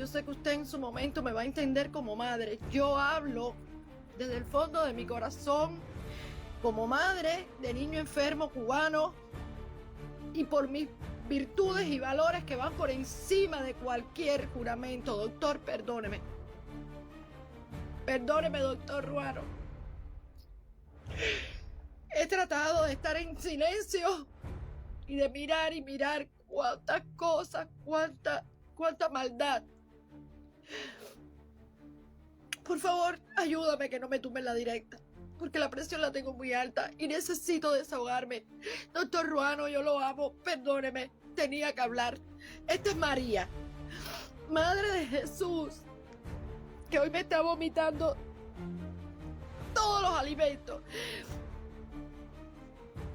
yo sé que usted en su momento me va a entender como madre. Yo hablo desde el fondo de mi corazón como madre de niño enfermo cubano y por mis virtudes y valores que van por encima de cualquier juramento. Doctor, perdóneme. Perdóneme, doctor Ruano. He tratado de estar en silencio y de mirar y mirar cuántas cosas, cuánta maldad. Por favor, ayúdame que no me tumben la directa, porque la presión la tengo muy alta y necesito desahogarme. Doctor Ruano, yo lo amo, perdóneme, tenía que hablar. Esta es María, Madre de Jesús, que hoy me está vomitando todos los alimentos.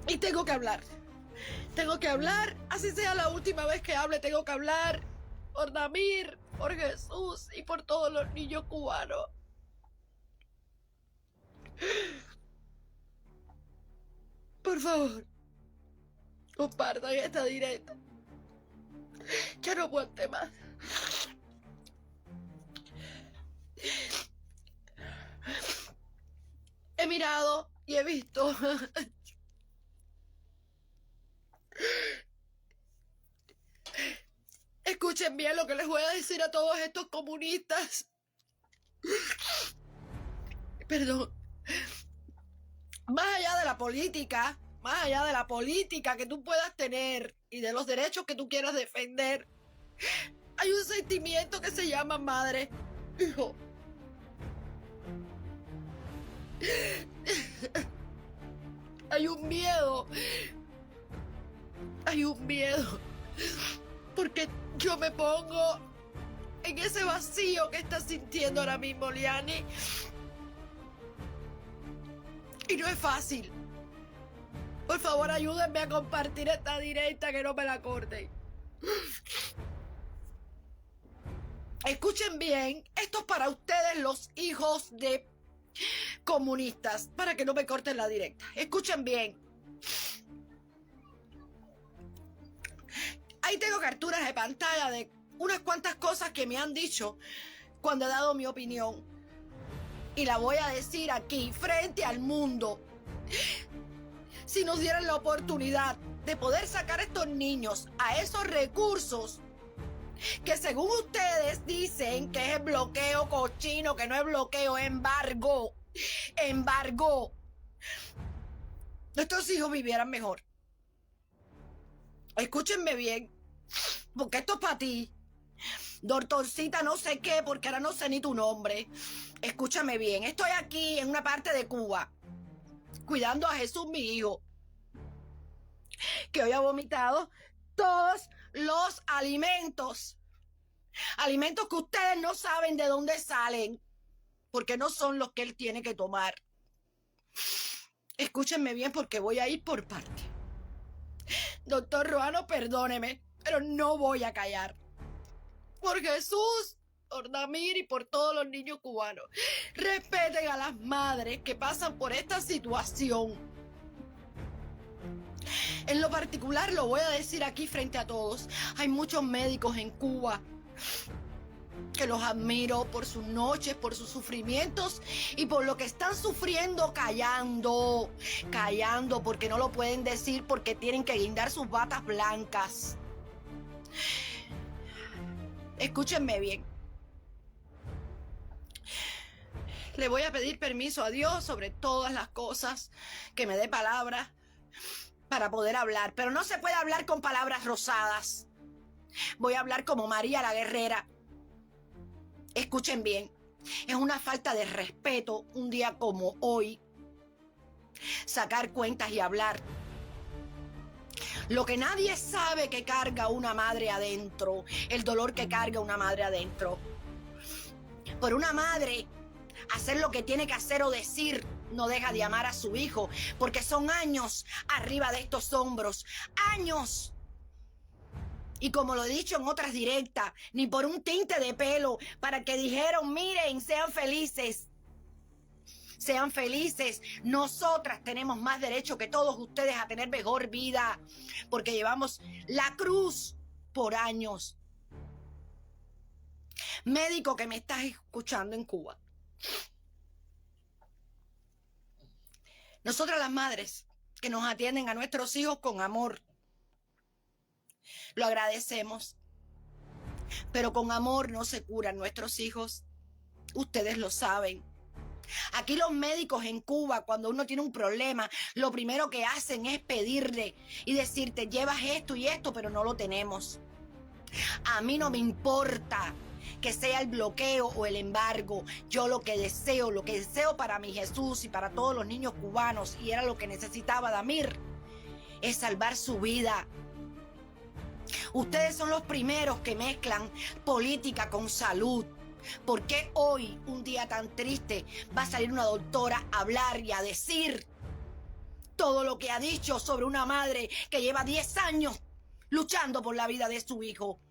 Y tengo que hablar. Tengo que hablar, así sea la última vez que hable, tengo que hablar por Damir, por Jesús y por todos los niños cubanos. Por favor, compartan esta directa. Ya no aguante más. He mirado y he visto. Escuchen bien lo que les voy a decir a todos estos comunistas. Perdón. Más allá de la política que tú puedas tener y de los derechos que tú quieras defender, hay un sentimiento que se llama madre. Hijo. Hay un miedo. Hay un miedo. Porque yo me pongo en ese vacío que está sintiendo ahora mismo Liani. Y no es fácil. Por favor, ayúdenme a compartir esta directa, que no me la corten. Escuchen bien, esto es para ustedes, los hijos de comunistas, para que no me corten la directa. Escuchen bien. Ahí tengo capturas de pantalla de unas cuantas cosas que me han dicho cuando he dado mi opinión. Y la voy a decir aquí, frente al mundo. Si nos dieran la oportunidad de poder sacar a estos niños a esos recursos que según ustedes dicen que es bloqueo cochino, que no es bloqueo, embargo, nuestros hijos vivieran mejor. Escúchenme bien, porque esto es para ti, doctorcita no sé qué, porque ahora no sé ni tu nombre. Escúchame bien, estoy aquí en una parte de Cuba, cuidando a Jesús, mi hijo, que hoy ha vomitado todos los alimentos que ustedes no saben de dónde salen, porque no son los que él tiene que tomar. Escúchenme bien, porque voy a ir por parte. Doctor Ruano, perdóneme, pero no voy a callar. Por Jesús, por Damir y por todos los niños cubanos. Respeten a las madres que pasan por esta situación. En lo particular, lo voy a decir aquí frente a todos. Hay muchos médicos en Cuba que los admiro por sus noches, por sus sufrimientos y por lo que están sufriendo callando, porque no lo pueden decir, porque tienen que guindar sus batas blancas. Escúchenme bien. Le voy a pedir permiso a Dios sobre todas las cosas, que me dé palabras para poder hablar, pero no se puede hablar con palabras rosadas. Voy a hablar como María la guerrera. Escuchen bien, es una falta de respeto un día como hoy sacar cuentas y hablar lo que nadie sabe que carga una madre adentro, el dolor que carga una madre adentro. Por una madre, hacer lo que tiene que hacer o decir no deja de amar a su hijo, porque son años arriba de estos hombros, años. Y como lo he dicho en otras directas, ni por un tinte de pelo, para que dijeron, miren, sean felices. Sean felices. Nosotras tenemos más derecho que todos ustedes a tener mejor vida, porque llevamos la cruz por años. Médico que me estás escuchando en Cuba. Nosotras las madres que nos atienden a nuestros hijos con amor, lo agradecemos. Pero con amor no se curan nuestros hijos. Ustedes lo saben. Aquí los médicos en Cuba, cuando uno tiene un problema, lo primero que hacen es pedirle y decirte, llevas esto y esto, pero no lo tenemos. A mí no me importa que sea el bloqueo o el embargo. Yo lo que deseo para mi Jesús y para todos los niños cubanos, y era lo que necesitaba Damir, es salvar su vida. Ustedes son los primeros que mezclan política con salud. ¿Por qué hoy, un día tan triste, va a salir una doctora a hablar y a decir todo lo que ha dicho sobre una madre que lleva 10 años luchando por la vida de su hijo?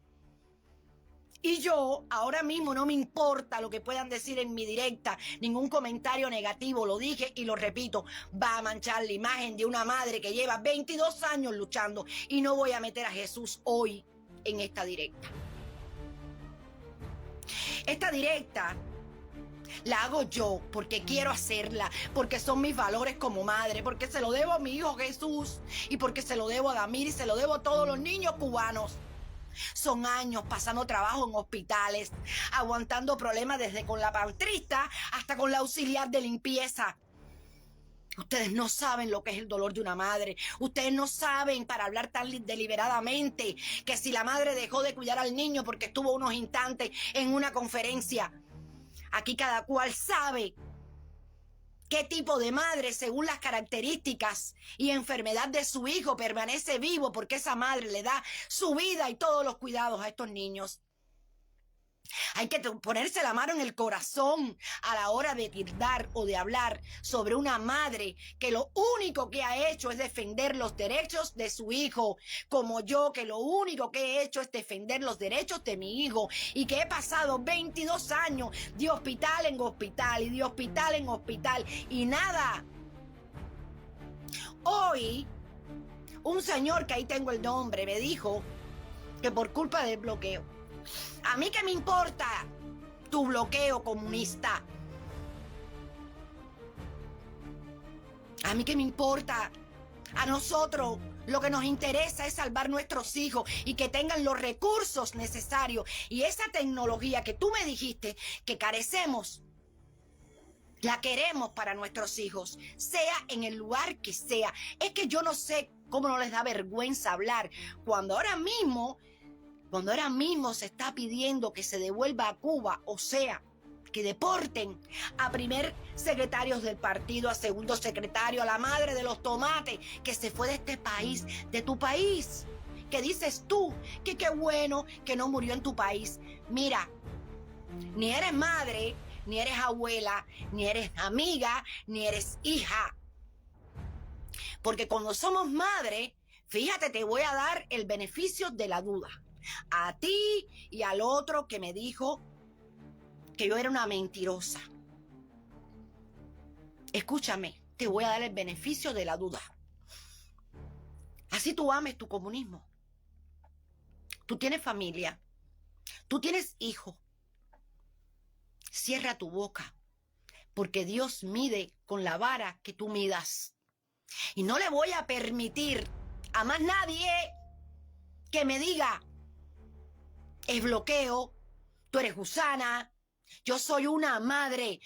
Y yo, ahora mismo no me importa lo que puedan decir en mi directa, ningún comentario negativo, lo dije y lo repito, va a manchar la imagen de una madre que lleva 22 años luchando, y no voy a meter a Jesús hoy en esta directa. Esta directa la hago yo porque quiero hacerla, porque son mis valores como madre, porque se lo debo a mi hijo Jesús y porque se lo debo a Damir y se lo debo a todos los niños cubanos. Son años pasando trabajo en hospitales, aguantando problemas desde con la pantrista hasta con la auxiliar de limpieza. Ustedes no saben lo que es el dolor de una madre. Ustedes no saben, para hablar tan deliberadamente, que si la madre dejó de cuidar al niño porque estuvo unos instantes en una conferencia. Aquí cada cual sabe qué tipo de madre, según las características y enfermedad de su hijo, permanece vivo, porque esa madre le da su vida y todos los cuidados a estos niños. Hay que ponerse la mano en el corazón a la hora de tirar o de hablar sobre una madre que lo único que ha hecho es defender los derechos de su hijo, como yo, que lo único que he hecho es defender los derechos de mi hijo, y que he pasado 22 años de hospital en hospital y de hospital en hospital y nada. Hoy, un señor, que ahí tengo el nombre, me dijo que por culpa del bloqueo. ¿A mí qué me importa tu bloqueo, comunista? ¿A mí qué me importa? A nosotros lo que nos interesa es salvar nuestros hijos y que tengan los recursos necesarios. Y esa tecnología que tú me dijiste que carecemos, la queremos para nuestros hijos, sea en el lugar que sea. Es que yo no sé cómo no les da vergüenza hablar cuando ahora mismo se está pidiendo que se devuelva a Cuba, o sea, que deporten a primer secretarios del partido, a segundo secretario, a la madre de los tomates que se fue de este país, de tu país, que dices tú que qué bueno que no murió en tu país. Mira, ni eres madre, ni eres abuela, ni eres amiga, ni eres hija. Porque cuando somos madre, fíjate, te voy a dar el beneficio de la duda. A ti y al otro que me dijo que yo era una mentirosa. Escúchame, te voy a dar el beneficio de la duda. Así tú ames tu comunismo. Tú tienes familia. Tú tienes hijos. Cierra tu boca, porque Dios mide con la vara que tú midas. Y no le voy a permitir a más nadie que me diga, es bloqueo, tú eres gusana. Yo soy una madre.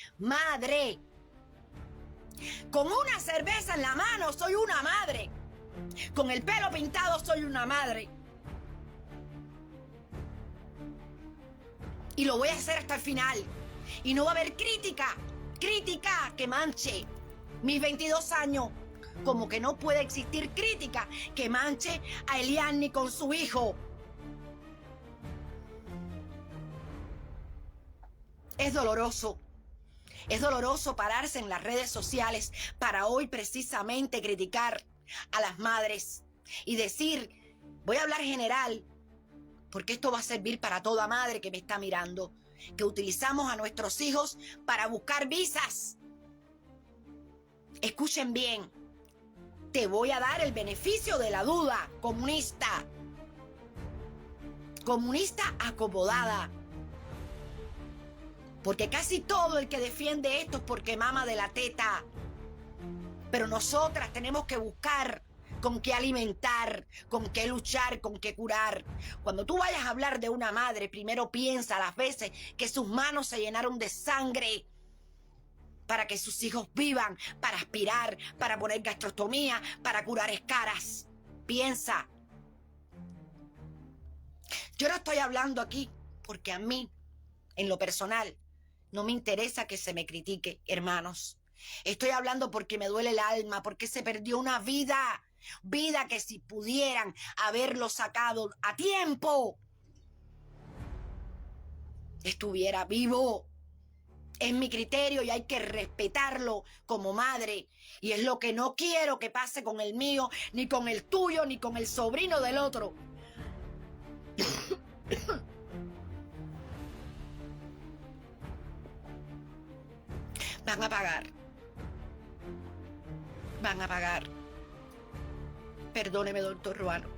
Con una cerveza en la mano soy una madre. Con el pelo pintado soy una madre. Y lo voy a hacer hasta el final. Y no va a haber crítica que manche mis 22 años. Como que no puede existir crítica que manche a Eliani con su hijo. Es doloroso pararse en las redes sociales para hoy precisamente criticar a las madres y decir, voy a hablar general, porque esto va a servir para toda madre que me está mirando, que utilizamos a nuestros hijos para buscar visas. Escuchen bien, te voy a dar el beneficio de la duda, comunista acomodada. Porque casi todo el que defiende esto es porque mama de la teta. Pero nosotras tenemos que buscar con qué alimentar, con qué luchar, con qué curar. Cuando tú vayas a hablar de una madre, primero piensa las veces que sus manos se llenaron de sangre para que sus hijos vivan, para aspirar, para poner gastrostomía, para curar escaras. Piensa. Yo no estoy hablando aquí porque a mí, en lo personal, no me interesa que se me critique, hermanos. Estoy hablando porque me duele el alma, porque se perdió una vida. Vida que si pudieran haberlo sacado a tiempo, estuviera vivo. Es mi criterio y hay que respetarlo como madre. Y es lo que no quiero que pase con el mío, ni con el tuyo, ni con el sobrino del otro. Van a pagar. Van a pagar. Perdóneme, doctor Ruano.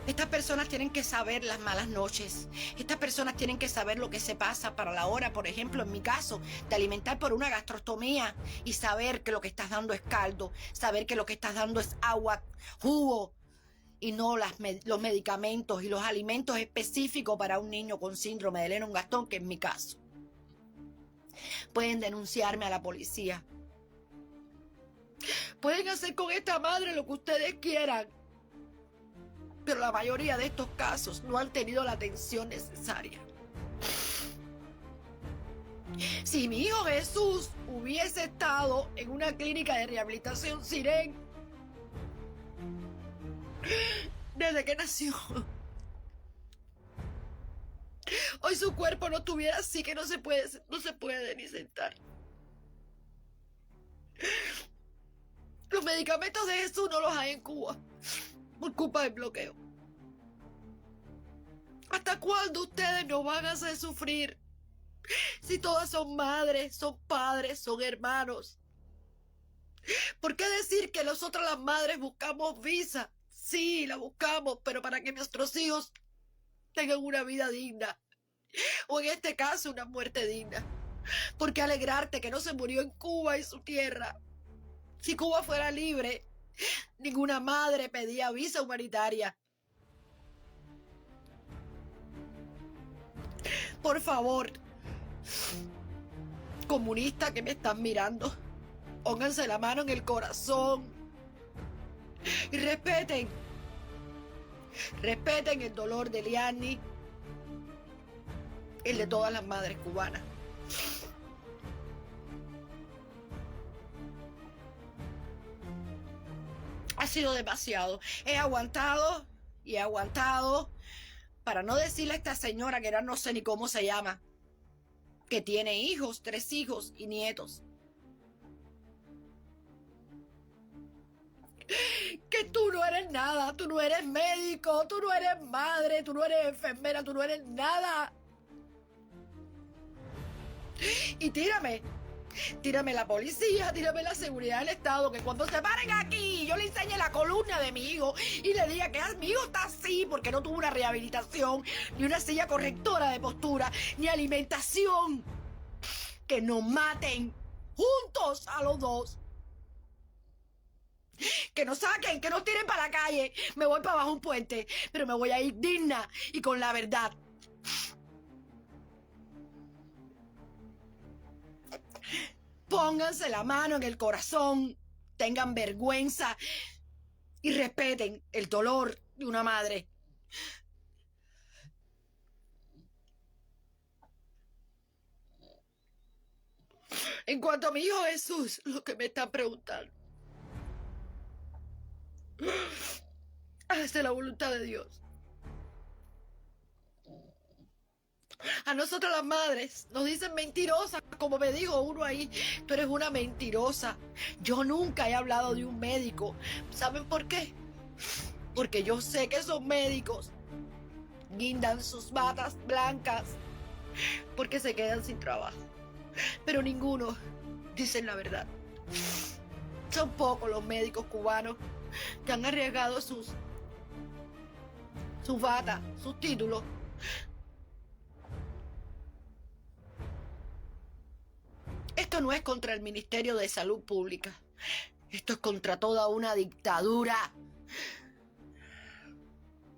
Estas personas tienen que saber las malas noches. Estas personas tienen que saber lo que se pasa para la hora, por ejemplo, en mi caso, de alimentar por una gastrostomía y saber que lo que estás dando es caldo, saber que lo que estás dando es agua, jugo y no los medicamentos y los alimentos específicos para un niño con síndrome de Lennon-Gastaut, que es mi caso. Pueden denunciarme a la policía. Pueden hacer con esta madre lo que ustedes quieran. Pero la mayoría de estos casos no han tenido la atención necesaria. Si mi hijo Jesús hubiese estado en una clínica de rehabilitación Siren desde que nació, hoy su cuerpo no estuviera así, que no se puede ni sentar. Los medicamentos de Jesús no los hay en Cuba por culpa del bloqueo. ¿Hasta cuándo ustedes nos van a hacer sufrir? Si todas son madres, son padres, son hermanos. ¿Por qué decir que nosotras las madres buscamos visa? Sí, la buscamos, pero para que nuestros hijos tengan una vida digna. O en este caso, una muerte digna. ¿Por qué alegrarte que no se murió en Cuba y su tierra? Si Cuba fuera libre, ninguna madre pedía visa humanitaria. Por favor, comunistas que me están mirando, pónganse la mano en el corazón y respeten el dolor de Liani, el de todas las madres cubanas. Ha sido demasiado. He aguantado y he aguantado para no decirle a esta señora, que ahora no sé ni cómo se llama, que tiene hijos, 3 hijos y nietos, que tú no eres nada, tú no eres médico, tú no eres madre, tú no eres enfermera, tú no eres nada. Y tírame la policía, tírame la seguridad del Estado, que cuando se paren aquí yo le enseñe la columna de mi hijo y le diga que mi hijo está así porque no tuvo una rehabilitación, ni una silla correctora de postura, ni alimentación. Que nos maten juntos a los dos. Que nos saquen, que nos tiren para la calle. Me voy para abajo un puente, pero me voy a ir digna y con la verdad. Pónganse la mano en el corazón, tengan vergüenza y respeten el dolor de una madre. En cuanto a mi hijo Jesús, lo que me están preguntando, hágase la voluntad de Dios. A nosotras las madres nos dicen mentirosas, como me dijo uno ahí, tú eres una mentirosa. Yo nunca he hablado de un médico. ¿Saben por qué? Porque yo sé que esos médicos guindan sus batas blancas porque se quedan sin trabajo. Pero ninguno dicen la verdad. Son pocos los médicos cubanos que han arriesgado sus batas, sus títulos, Esto no es contra el Ministerio de Salud Pública. Esto es contra toda una dictadura.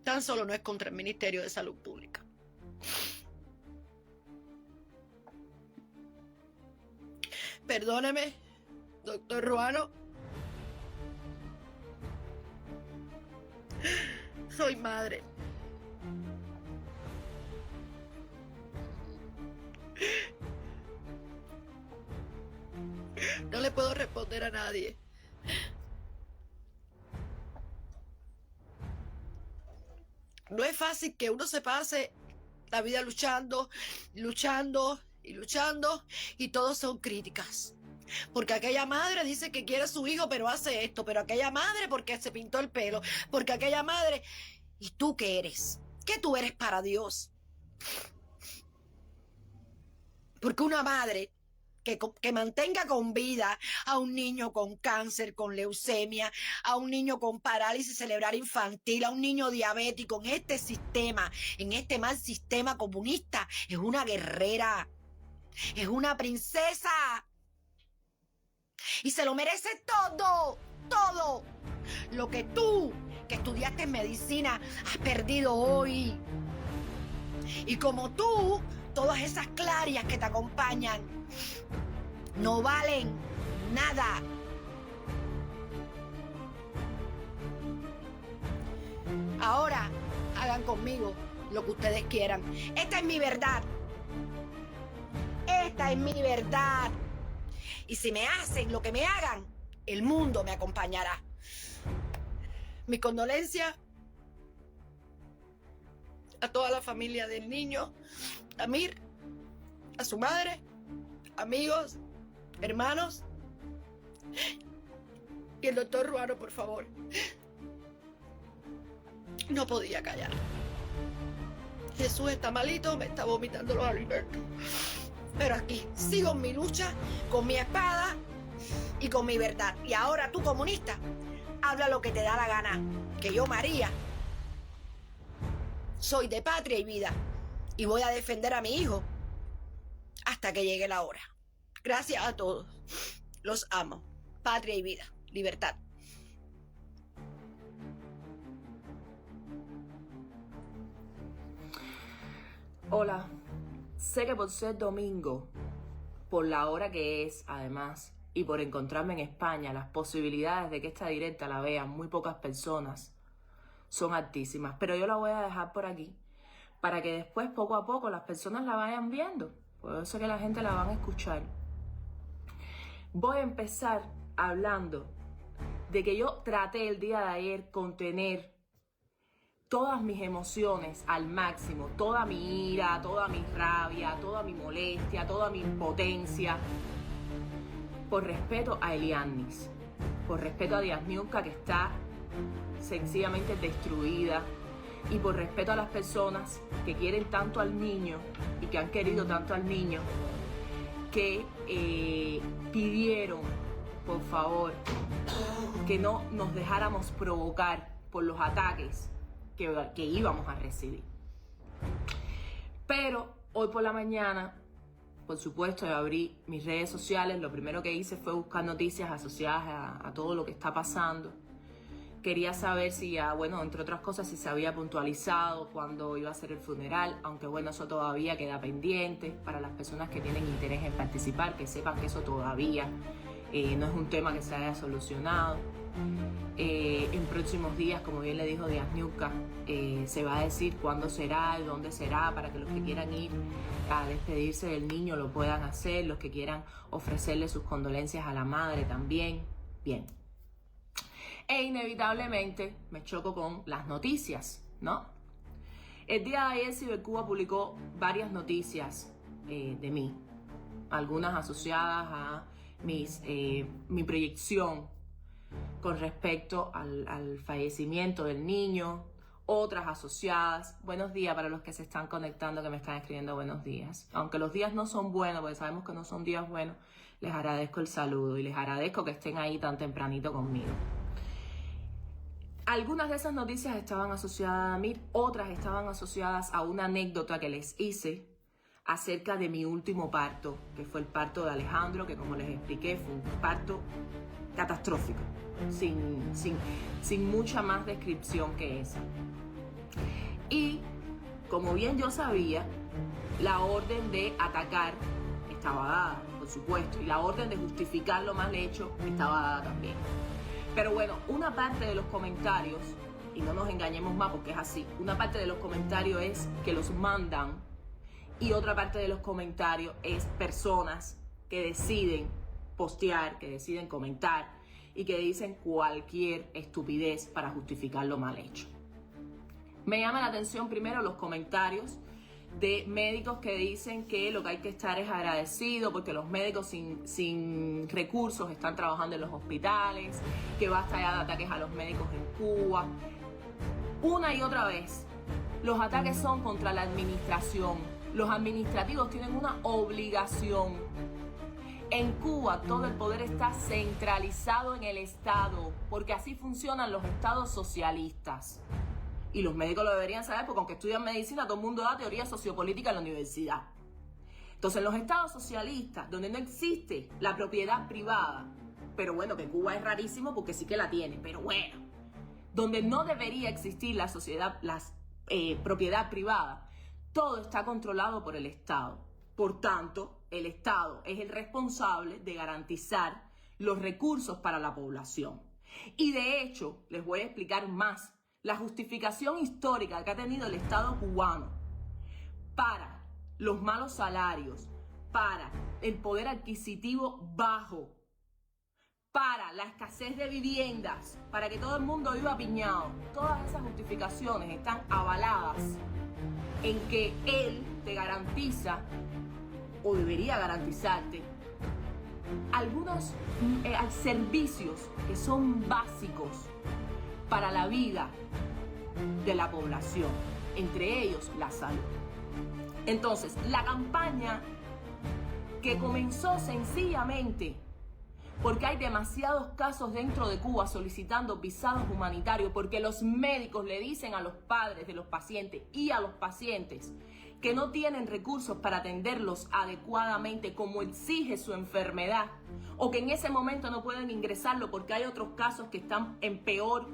Tan solo no es contra el Ministerio de Salud Pública. Perdóneme, doctor Ruano. Soy madre. No le puedo responder a nadie. No es fácil que uno se pase la vida luchando, luchando y luchando, y todos son críticas. Porque aquella madre dice que quiere a su hijo, pero hace esto. Pero aquella madre porque se pintó el pelo. Porque aquella madre... ¿Y tú qué eres? ¿Qué tú eres para Dios? Porque una madre que mantenga con vida a un niño con cáncer, con leucemia, a un niño con parálisis cerebral infantil, a un niño diabético, en este sistema, en este mal sistema comunista, es una guerrera, es una princesa. Y se lo merece todo, todo. Lo que tú, que estudiaste medicina, has perdido hoy. Y como tú, todas esas clarias que te acompañan no valen nada. Ahora hagan conmigo lo que ustedes quieran. Esta es mi verdad. Esta es mi verdad. Y si me hacen lo que me hagan, el mundo me acompañará. Mi condolencia a toda la familia del niño, a Amir, a su madre, amigos, hermanos. Y el doctor Ruano, por favor. No podía callar. Jesús está malito, me está vomitando los alimentos. Pero aquí sigo en mi lucha, con mi espada y con mi verdad. Y ahora tú, comunista, habla lo que te da la gana. Que yo, María, soy de patria y vida. Y voy a defender a mi hijo hasta que llegue la hora. Gracias a todos. Los amo. Patria y vida. Libertad. Hola, sé que por ser domingo, por la hora que es, además, y por encontrarme en España, las posibilidades de que esta directa la vean muy pocas personas son altísimas. Pero yo la voy a dejar por aquí, para que después, poco a poco, las personas la vayan viendo. Por eso que la gente la van a escuchar. Voy a empezar hablando de que yo traté el día de ayer contener todas mis emociones al máximo, toda mi ira, toda mi rabia, toda mi molestia, toda mi impotencia, por respeto a Eliannis, por respeto a Diasniuska, que está sencillamente destruida, y por respeto a las personas que quieren tanto al niño y que han querido tanto al niño, que pidieron, por favor, que no nos dejáramos provocar por los ataques que íbamos a recibir. Pero hoy por la mañana, por supuesto, yo abrí mis redes sociales. Lo primero que hice fue buscar noticias asociadas a todo lo que está pasando. Quería saber si ya, bueno, entre otras cosas, si se había puntualizado cuándo iba a ser el funeral, aunque bueno, eso todavía queda pendiente para las personas que tienen interés en participar, que sepan que eso todavía no es un tema que se haya solucionado. En próximos días, como bien le dijo Diasniuska, se va a decir cuándo será y dónde será, para que los que quieran ir a despedirse del niño lo puedan hacer, los que quieran ofrecerle sus condolencias a la madre también. Bien. E inevitablemente me choco con las noticias, ¿no? El día de ayer Cibercuba publicó varias noticias de mí, algunas asociadas a mi proyección con respecto al fallecimiento del niño, otras asociadas. Buenos días para los que se están conectando, que me están escribiendo buenos días. Aunque los días no son buenos, porque sabemos que no son días buenos, les agradezco el saludo y les agradezco que estén ahí tan tempranito conmigo. Algunas de esas noticias estaban asociadas a mí, otras estaban asociadas a una anécdota que les hice acerca de mi último parto, que fue el parto de Alejandro, que como les expliqué fue un parto catastrófico, sin mucha más descripción que esa. Y como bien yo sabía, la orden de atacar estaba dada, por supuesto, y la orden de justificar lo mal hecho estaba dada también. Pero bueno, una parte de los comentarios, y no nos engañemos más porque es así, una parte de los comentarios es que los mandan y otra parte de los comentarios es personas que deciden postear, que deciden comentar y que dicen cualquier estupidez para justificar lo mal hecho. Me llama la atención primero los comentarios de médicos que dicen que lo que hay que estar es agradecido porque los médicos sin recursos están trabajando en los hospitales, que basta ya de ataques a los médicos en Cuba. Una y otra vez, los ataques son contra la administración. Los administrativos tienen una obligación. En Cuba todo el poder está centralizado en el Estado, porque así funcionan los estados socialistas. Y los médicos lo deberían saber porque aunque estudian medicina, todo el mundo da teoría sociopolítica en la universidad. Entonces, en los estados socialistas, donde no existe la propiedad privada, pero bueno, que Cuba es rarísimo porque sí que la tiene, pero bueno, donde no debería existir la propiedad privada, todo está controlado por el Estado. Por tanto, el Estado es el responsable de garantizar los recursos para la población. Y de hecho, les voy a explicar más la justificación histórica que ha tenido el Estado cubano para los malos salarios, para el poder adquisitivo bajo, para la escasez de viviendas, para que todo el mundo viva apiñado. Todas esas justificaciones están avaladas en que él te garantiza, o debería garantizarte, algunos servicios que son básicos para la vida de la población, entre ellos la salud. Entonces, la campaña que comenzó sencillamente porque hay demasiados casos dentro de Cuba solicitando visados humanitarios, porque los médicos le dicen a los padres de los pacientes y a los pacientes que no tienen recursos para atenderlos adecuadamente como exige su enfermedad, o que en ese momento no pueden ingresarlo porque hay otros casos que están en peor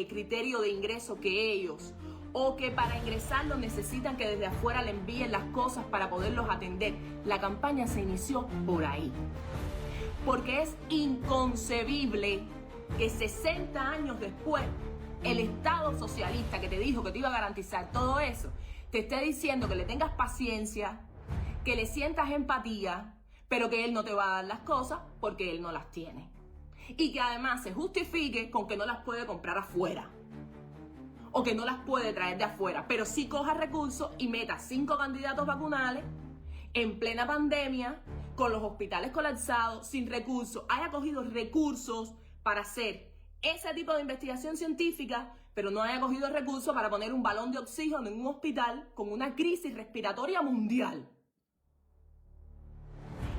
criterio de ingreso que ellos, o que para ingresarlo necesitan que desde afuera le envíen las cosas para poderlos atender. La campaña se inició por ahí, porque es inconcebible que 60 años después el Estado socialista que te dijo que te iba a garantizar todo eso, te esté diciendo que le tengas paciencia, que le sientas empatía, pero que él no te va a dar las cosas porque él no las tiene. Y que además se justifique con que no las puede comprar afuera, o que no las puede traer de afuera, pero sí coja recursos y meta 5 candidatos vacunales en plena pandemia, con los hospitales colapsados, sin recursos, haya cogido recursos para hacer ese tipo de investigación científica, pero no haya cogido recursos para poner un balón de oxígeno en un hospital con una crisis respiratoria mundial.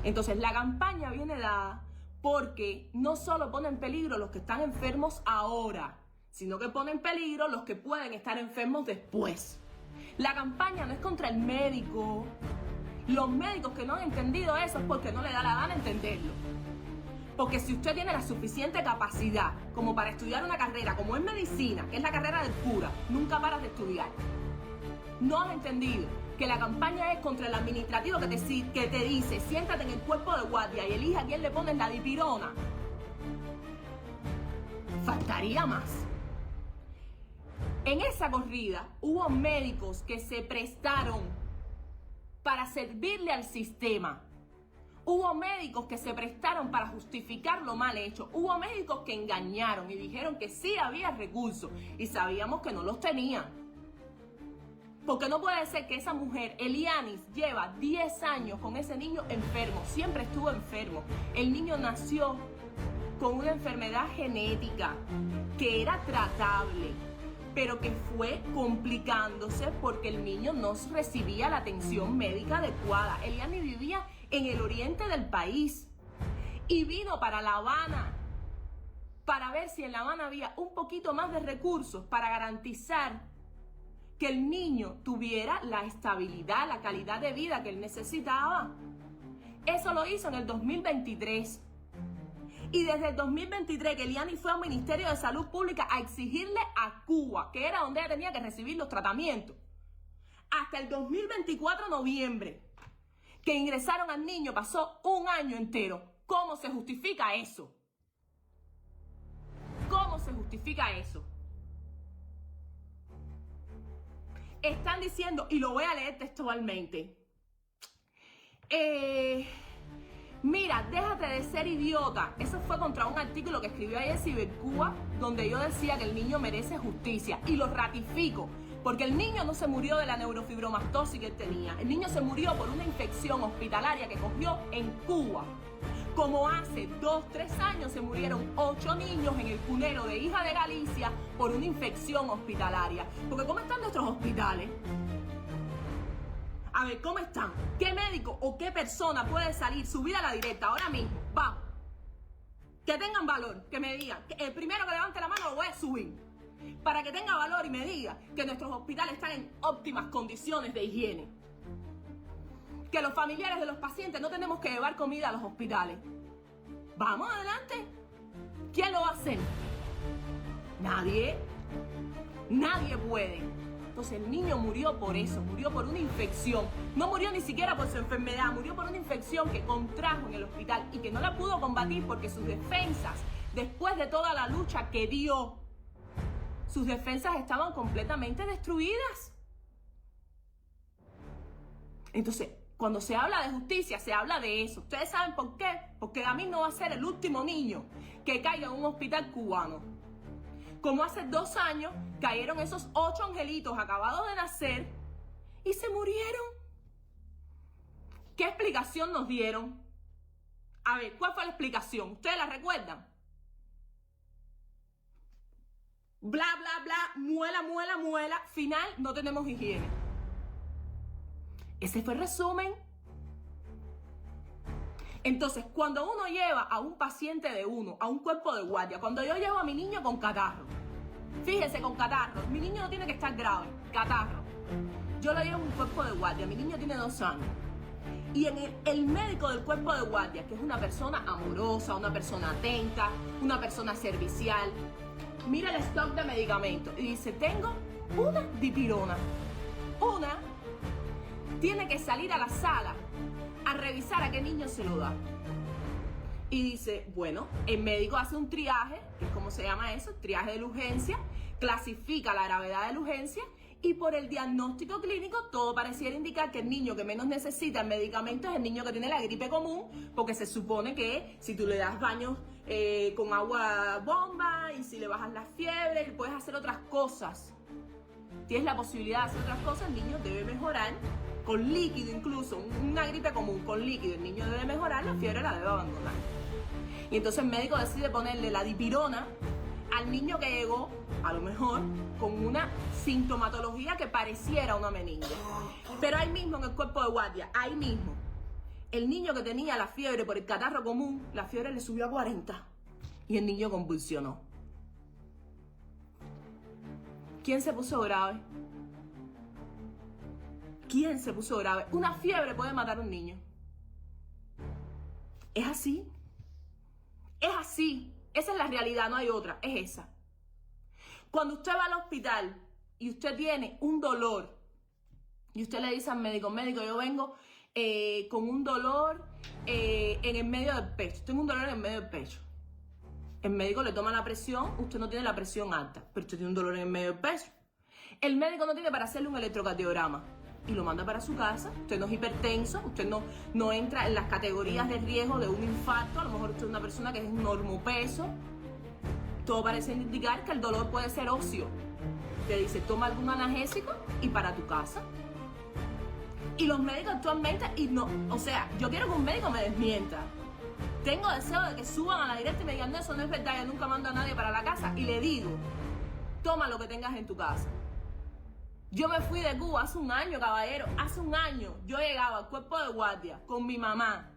Entonces, la campaña viene dada porque no solo pone en peligro los que están enfermos ahora, sino que pone en peligro los que pueden estar enfermos después. La campaña no es contra el médico. Los médicos que no han entendido eso es porque no le da la gana entenderlo. Porque si usted tiene la suficiente capacidad como para estudiar una carrera como es medicina, que es la carrera del cura, nunca paras de estudiar. No has entendido que la campaña es contra el administrativo que te dice siéntate en el cuerpo de guardia y elige a quién le pones la dipirona. Faltaría más. En esa corrida hubo médicos que se prestaron para servirle al sistema. Hubo médicos que se prestaron para justificar lo mal hecho. Hubo médicos que engañaron y dijeron que sí había recursos y sabíamos que no los tenían. Porque no puede ser que esa mujer, Elianis, lleva 10 años con ese niño enfermo. Siempre estuvo enfermo. El niño nació con una enfermedad genética que era tratable, pero que fue complicándose porque el niño no recibía la atención médica adecuada. Elianis vivía en el oriente del país y vino para La Habana para ver si en La Habana había un poquito más de recursos para garantizar que el niño tuviera la estabilidad, la calidad de vida que él necesitaba. Eso lo hizo en el 2023. Y desde el 2023 que Eliani fue al Ministerio de Salud Pública a exigirle a Cuba, que era donde ella tenía que recibir los tratamientos, hasta el 2024 noviembre, que ingresaron al niño, pasó un año entero. ¿Cómo se justifica eso? ¿Cómo se justifica eso? Están diciendo, y lo voy a leer textualmente, mira, déjate de ser idiota. Eso fue contra un artículo que escribió ayer Cibercuba, donde yo decía que el niño merece justicia. Y lo ratifico, porque el niño no se murió de la neurofibromatosis que él tenía. El niño se murió por una infección hospitalaria que cogió en Cuba. Como hace 2-3 años se murieron 8 niños en el cunero de Hija de Galicia por una infección hospitalaria. Porque ¿cómo están nuestros hospitales? A ver, ¿cómo están? ¿Qué médico o qué persona puede salir, subir a la directa ahora mismo? Va. Que tengan valor, que me digan. El primero que levante la mano lo voy a subir. Para que tenga valor y me diga que nuestros hospitales están en óptimas condiciones de higiene. Que los familiares de los pacientes no tenemos que llevar comida a los hospitales. Vamos adelante. ¿Quién lo va a hacer? Nadie. Nadie puede. Entonces el niño murió por eso, murió por una infección. No murió ni siquiera por su enfermedad, murió por una infección que contrajo en el hospital y que no la pudo combatir porque sus defensas, después de toda la lucha que dio, sus defensas estaban completamente destruidas. Entonces, cuando se habla de justicia, se habla de eso. ¿Ustedes saben por qué? Porque David no va a ser el último niño que caiga en un hospital cubano. Como hace 2 años cayeron esos 8 angelitos acabados de nacer y se murieron. ¿Qué explicación nos dieron? A ver, ¿cuál fue la explicación? ¿Ustedes la recuerdan? Bla, bla, bla, muela, muela, muela. Final, no tenemos higiene. Ese fue el resumen. Entonces, cuando uno lleva a un paciente de uno, a un cuerpo de guardia, cuando yo llevo a mi niño con catarro, fíjese, con catarro, mi niño no tiene que estar grave, catarro. Yo lo llevo a un cuerpo de guardia, mi niño tiene 2 años. Y el médico del cuerpo de guardia, que es una persona amorosa, una persona atenta, una persona servicial, mira el stock de medicamentos y dice, tengo una dipirona. Una tiene que salir a la sala a revisar a qué niño se lo da. Y dice, bueno, el médico hace un triaje, que es como se llama eso, triaje de la urgencia, clasifica la gravedad de la urgencia y por el diagnóstico clínico todo pareciera indicar que el niño que menos necesita el medicamento es el niño que tiene la gripe común, porque se supone que si tú le das baños con agua bomba y si le bajas la fiebre, puedes hacer otras cosas. Tienes la posibilidad de hacer otras cosas, el niño debe mejorar con líquido, incluso una gripe común con líquido, el niño debe mejorar, la fiebre la debe abandonar. Y entonces el médico decide ponerle la dipirona al niño que llegó, a lo mejor, con una sintomatología que pareciera una meningitis. Pero ahí mismo en el cuerpo de guardia, ahí mismo, el niño que tenía la fiebre por el catarro común, la fiebre le subió a 40 y el niño convulsionó. ¿Quién se puso grave? ¿Quién se puso grave? Una fiebre puede matar a un niño. Es así. Es así. Esa es la realidad, no hay otra. Es esa. Cuando usted va al hospital y usted tiene un dolor y usted le dice al médico, médico, yo vengo con un dolor en el medio del pecho. Tengo un dolor en el medio del pecho. El médico le toma la presión, usted no tiene la presión alta, pero usted tiene un dolor en el medio del pecho. El médico no tiene para hacerle un electrocardiograma y lo manda para su casa. Usted no es hipertenso, usted no entra en las categorías de riesgo de un infarto, a lo mejor usted es una persona que es un normopeso. Todo parece indicar que el dolor puede ser óseo. Te dice, toma algún analgésico y para tu casa. Y los médicos actualmente, yo quiero que un médico me desmienta. Tengo deseo de que suban a la directa y me digan, no, eso no es verdad, yo nunca mando a nadie para la casa. Y le digo, toma lo que tengas en tu casa. Yo me fui de Cuba hace 1 año, caballero. Hace 1 año yo llegaba al cuerpo de guardia con mi mamá,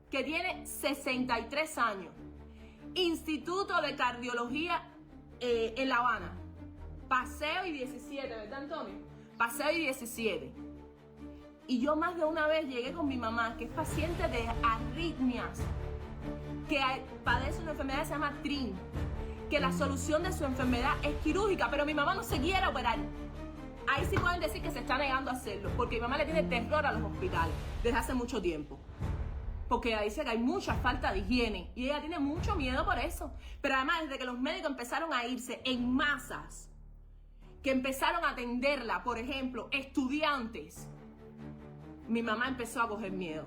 que tiene 63 años. Instituto de Cardiología en La Habana. Paseo y 17, ¿verdad, Antonio? Paseo y 17. Y yo más de una vez llegué con mi mamá, que es paciente de arritmias, que padece una enfermedad que se llama TRIN, que la solución de su enfermedad es quirúrgica, pero mi mamá no se quiere operar. Ahí sí pueden decir que se está negando a hacerlo, porque mi mamá le tiene terror a los hospitales desde hace mucho tiempo. Porque ella dice que hay mucha falta de higiene y ella tiene mucho miedo por eso. Pero además, desde que los médicos empezaron a irse en masas, que empezaron a atenderla, por ejemplo, estudiantes, mi mamá empezó a coger miedo.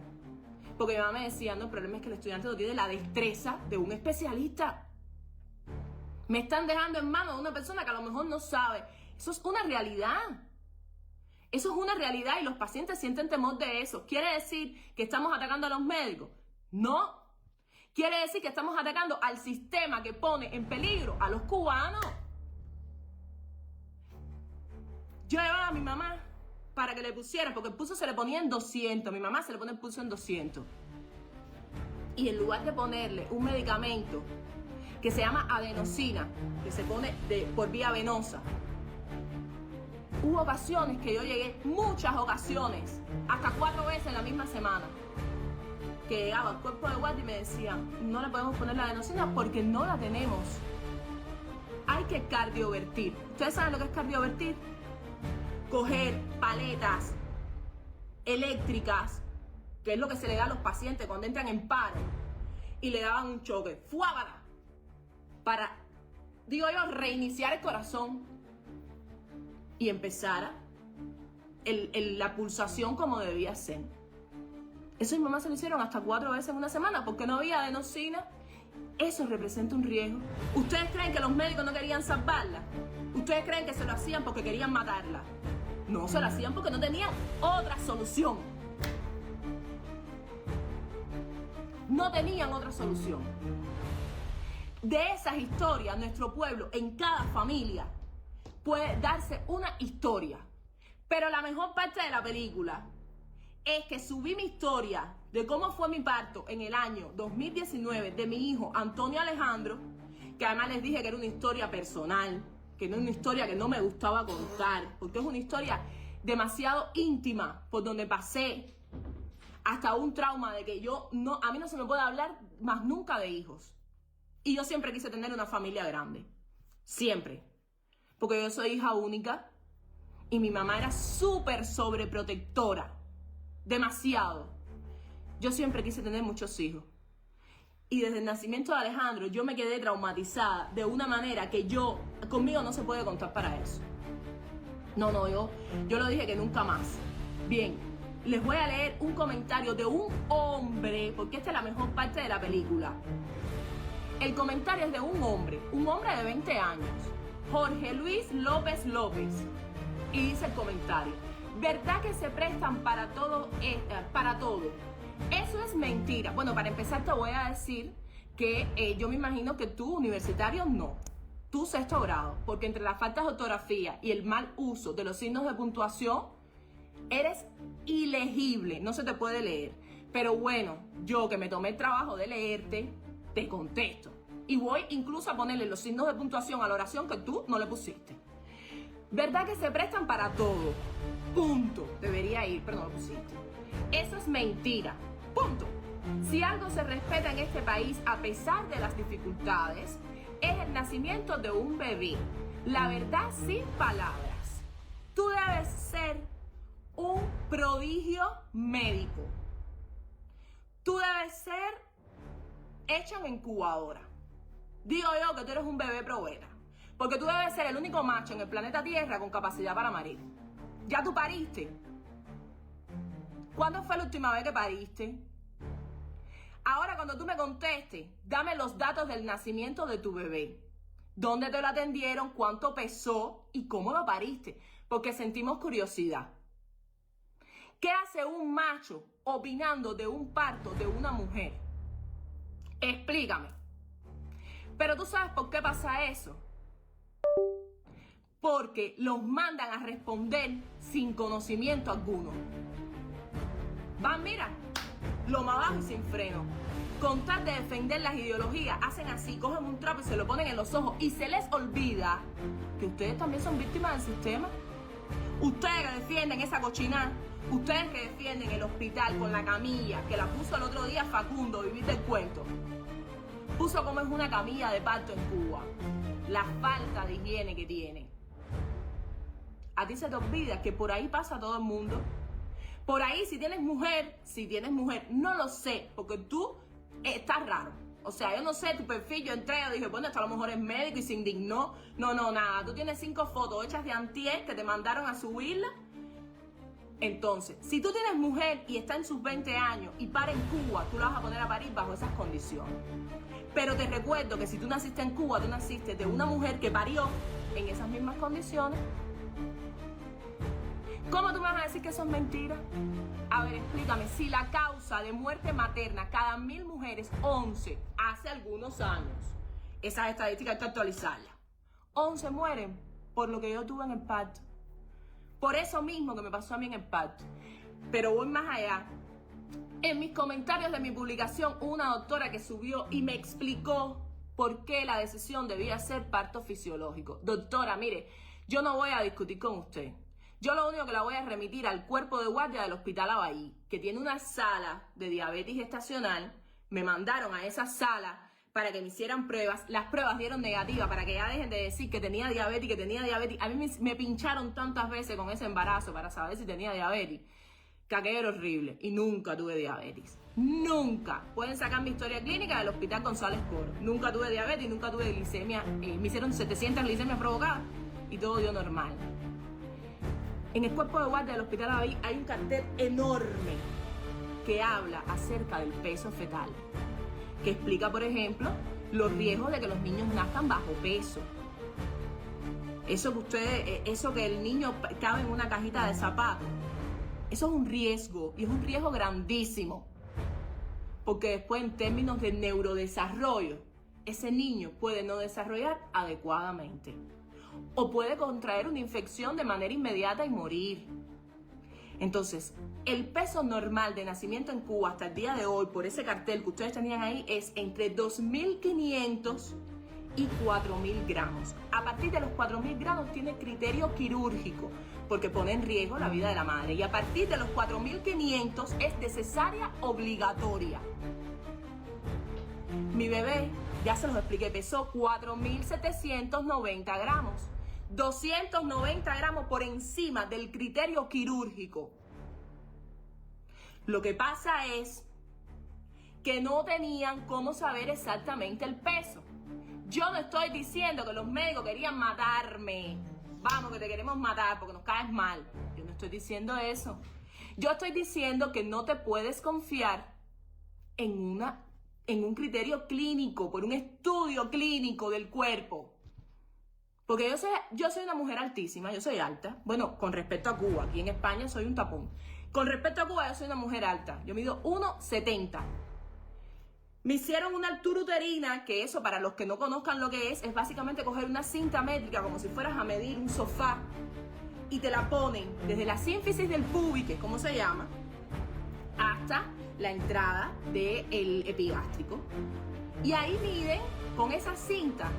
Porque mi mamá me decía, no, el problema es que el estudiante no tiene la destreza de un especialista. Me están dejando en manos de una persona que a lo mejor no sabe. Eso es una realidad. Eso es una realidad y los pacientes sienten temor de eso. ¿Quiere decir que estamos atacando a los médicos? No. Quiere decir que estamos atacando al sistema que pone en peligro a los cubanos. Yo llevaba a mi mamá para que le pusieran, porque el pulso se le ponía en 200. Mi mamá se le pone el pulso en 200. Y en lugar de ponerle un medicamento que se llama adenosina, que se pone por vía venosa, hubo ocasiones que yo llegué, muchas ocasiones, hasta 4 veces en la misma semana, que llegaba al cuerpo de guardia y me decían, no le podemos poner la adenosina porque no la tenemos. Hay que cardiovertir. ¿Ustedes saben lo que es cardiovertir? Coger paletas eléctricas, que es lo que se le da a los pacientes cuando entran en paro, y le daban un choque, ¡fuábara! Para, digo yo, reiniciar el corazón y empezara la pulsación como debía ser. Eso mi mamá se lo hicieron hasta 4 veces en una semana porque no había adenosina. Eso representa un riesgo. ¿Ustedes creen que los médicos no querían salvarla? ¿Ustedes creen que se lo hacían porque querían matarla? No, se lo hacían porque no tenían otra solución. No tenían otra solución. De esas historias, nuestro pueblo, en cada familia, puede darse una historia. Pero la mejor parte de la película es que subí mi historia de cómo fue mi parto en el año 2019 de mi hijo Antonio Alejandro, que además les dije que era una historia personal, que no es una historia que no me gustaba contar, porque es una historia demasiado íntima, por donde pasé hasta un trauma de que a mí no se me puede hablar más nunca de hijos. Y yo siempre quise tener una familia grande. Siempre. Porque yo soy hija única y mi mamá era súper sobreprotectora. Demasiado. Yo siempre quise tener muchos hijos. Y desde el nacimiento de Alejandro yo me quedé traumatizada de una manera que conmigo no se puede contar para eso. No, yo lo dije que nunca más. Bien, les voy a leer un comentario de un hombre, porque esta es la mejor parte de la película. El comentario es de un hombre de 20 años, Jorge Luis López López. Y dice el comentario, ¿verdad que se prestan para todo? Eso es mentira. Bueno, para empezar te voy a decir que yo me imagino que tú, universitario, no. Tú, 6º grado, porque entre las faltas de ortografía y el mal uso de los signos de puntuación, eres ilegible, no se te puede leer. Pero bueno, yo que me tomé el trabajo de leerte, te contesto. Y voy incluso a ponerle los signos de puntuación a la oración que tú no le pusiste. ¿Verdad que se prestan para todo? Punto. Debería ir, pero no lo pusiste. Eso es mentira. Punto. Si algo se respeta en este país a pesar de las dificultades, es el nacimiento de un bebé. La verdad sin palabras. Tú debes ser un prodigio médico. Tú debes ser hecho en incubadora. Digo yo que tú eres un bebé probeta. Porque tú debes ser el único macho en el planeta Tierra con capacidad para parir. ¿Ya tú pariste? ¿Cuándo fue la última vez que pariste? Ahora cuando tú me contestes, dame los datos del nacimiento de tu bebé. ¿Dónde te lo atendieron? ¿Cuánto pesó? ¿Y cómo lo pariste? Porque sentimos curiosidad. ¿Qué hace un macho opinando de un parto de una mujer? Explícame. Pero tú sabes por qué pasa eso. Porque los mandan a responder sin conocimiento alguno. Van, mira, lo más bajo y sin freno. con tal de defender las ideologías, hacen así, cogen un trapo y se lo ponen en los ojos y se les olvida que ustedes también son víctimas del sistema. Ustedes que defienden esa cochinada, ustedes que defienden el hospital con la camilla, que la puso el otro día Facundo, vivir del cuento, puso como es una camilla de parto en Cuba, la falta de higiene que tiene. A ti se te olvida que por ahí pasa todo el mundo. Por ahí, si tienes mujer, no lo sé, porque tú estás raro. O sea, yo no sé tu perfil, yo entré y dije, bueno, esto a lo mejor es médico y se indignó. No, nada, tú tienes 5 fotos hechas de antier que te mandaron a subirla. Entonces, si tú tienes mujer y está en sus 20 años y para en Cuba, tú la vas a poner a parir bajo esas condiciones. Pero te recuerdo que si tú naciste en Cuba, tú naciste de una mujer que parió en esas mismas condiciones. ¿Cómo tú me vas a decir que eso es mentira? A ver, explícame, si la causa de muerte materna, cada 1000 mujeres, 11, hace algunos años, esas estadísticas hay que actualizarlas, 11 mueren por lo que yo tuve en el parto. Por eso mismo que me pasó a mí en el parto. Pero voy más allá. En mis comentarios de mi publicación, una doctora que subió y me explicó por qué la decisión debía ser parto fisiológico. Doctora, mire, yo no voy a discutir con usted. Yo lo único que la voy a remitir al cuerpo de guardia del Hospital Abahí, que tiene una sala de diabetes gestacional. Me mandaron a esa sala para que me hicieran pruebas. Las pruebas dieron negativa para que ya dejen de decir que tenía diabetes, A mí me pincharon tantas veces con ese embarazo para saber si tenía diabetes, que aquello era horrible. Y nunca tuve diabetes. Nunca. Pueden sacar mi historia clínica del Hospital González Coro. Nunca tuve diabetes, nunca tuve glicemia. Me hicieron 700 glicemias provocadas y todo dio normal. En el cuerpo de guardia del Hospital Abahí hay un cartel enorme que habla acerca del peso fetal, que explica, por ejemplo, los riesgos de que los niños nazcan bajo peso. Eso que el niño cabe en una cajita de zapatos, eso es un riesgo, y es un riesgo grandísimo, porque después en términos de neurodesarrollo, ese niño puede no desarrollar adecuadamente. O puede contraer una infección de manera inmediata y morir. Entonces, el peso normal de nacimiento en Cuba hasta el día de hoy, por ese cartel que ustedes tenían ahí, es entre 2.500 y 4.000 gramos. A partir de los 4.000 gramos tiene criterio quirúrgico, porque pone en riesgo la vida de la madre. Y a partir de los 4.500 es de cesárea obligatoria. Mi bebé, ya se los expliqué, pesó 4.790 gramos. 290 gramos por encima del criterio quirúrgico. Lo que pasa es que no tenían cómo saber exactamente el peso. Yo no estoy diciendo que los médicos querían matarme. Vamos, que te queremos matar porque nos caes mal. Yo no estoy diciendo eso. Yo estoy diciendo que no te puedes confiar en un criterio clínico, por un estudio clínico del cuerpo. Porque yo soy una mujer altísima, yo soy alta. Bueno, con respecto a Cuba, aquí en España soy un tapón. Con respecto a Cuba, yo soy una mujer alta. Yo mido 1,70. Me hicieron una altura uterina, que eso, para los que no conozcan lo que es básicamente coger una cinta métrica, como si fueras a medir un sofá, y te la ponen desde la sínfisis del pubis, que es como se llama, hasta la entrada del epigástrico. Y ahí miden con esa cinta.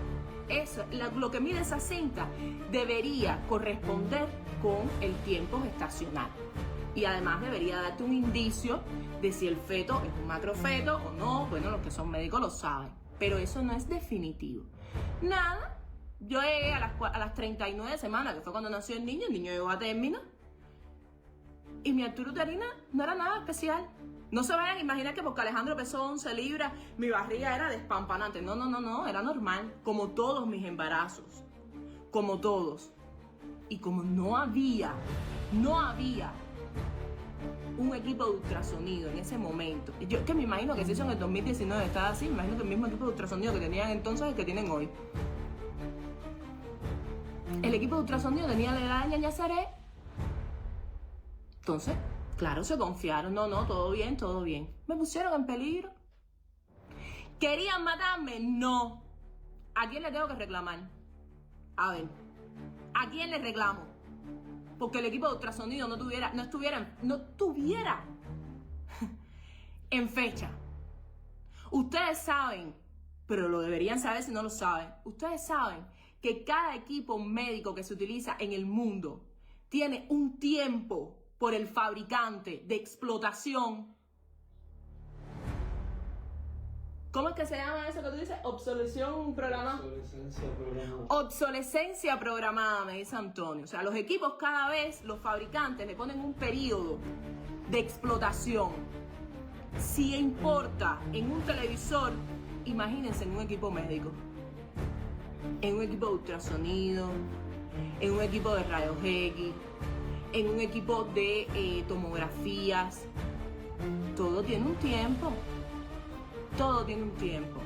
Eso, lo que mide esa cinta debería corresponder con el tiempo gestacional. Y además debería darte un indicio de si el feto es un macrofeto o no. Bueno, los que son médicos lo saben. Pero eso no es definitivo. Nada, yo llegué a las 39 semanas, que fue cuando nació el niño llegó a término. Y mi altura uterina no era nada especial. No se vayan a imaginar que porque Alejandro pesó 11 libras, mi barriga era despampanante. No, era normal. Como todos mis embarazos. Como todos. Y como no había un equipo de ultrasonido en ese momento. Yo que me imagino que si eso en el 2019 estaba así, me imagino que el mismo equipo de ultrasonido que tenían entonces es el que tienen hoy. El equipo de ultrasonido tenía la edad de Ñaña Seré. Entonces, claro, se confiaron. No, todo bien, todo bien. Me pusieron en peligro. ¿Querían matarme? No. ¿A quién le tengo que reclamar? A ver, ¿a quién le reclamo? Porque el equipo de ultrasonido no estuviera en fecha. Ustedes saben, pero lo deberían saber si no lo saben, ustedes saben que cada equipo médico que se utiliza en el mundo tiene un tiempo por el fabricante de explotación. ¿Cómo es que se llama eso que tú dices? Obsolescencia programada. Obsolescencia programada, me dice Antonio. O sea, los equipos cada vez, los fabricantes le ponen un periodo de explotación. Si importa en un televisor, imagínense en un equipo médico, en un equipo de ultrasonido, en un equipo de rayos X, en un equipo de tomografías. Todo tiene un tiempo. Todo tiene un tiempo.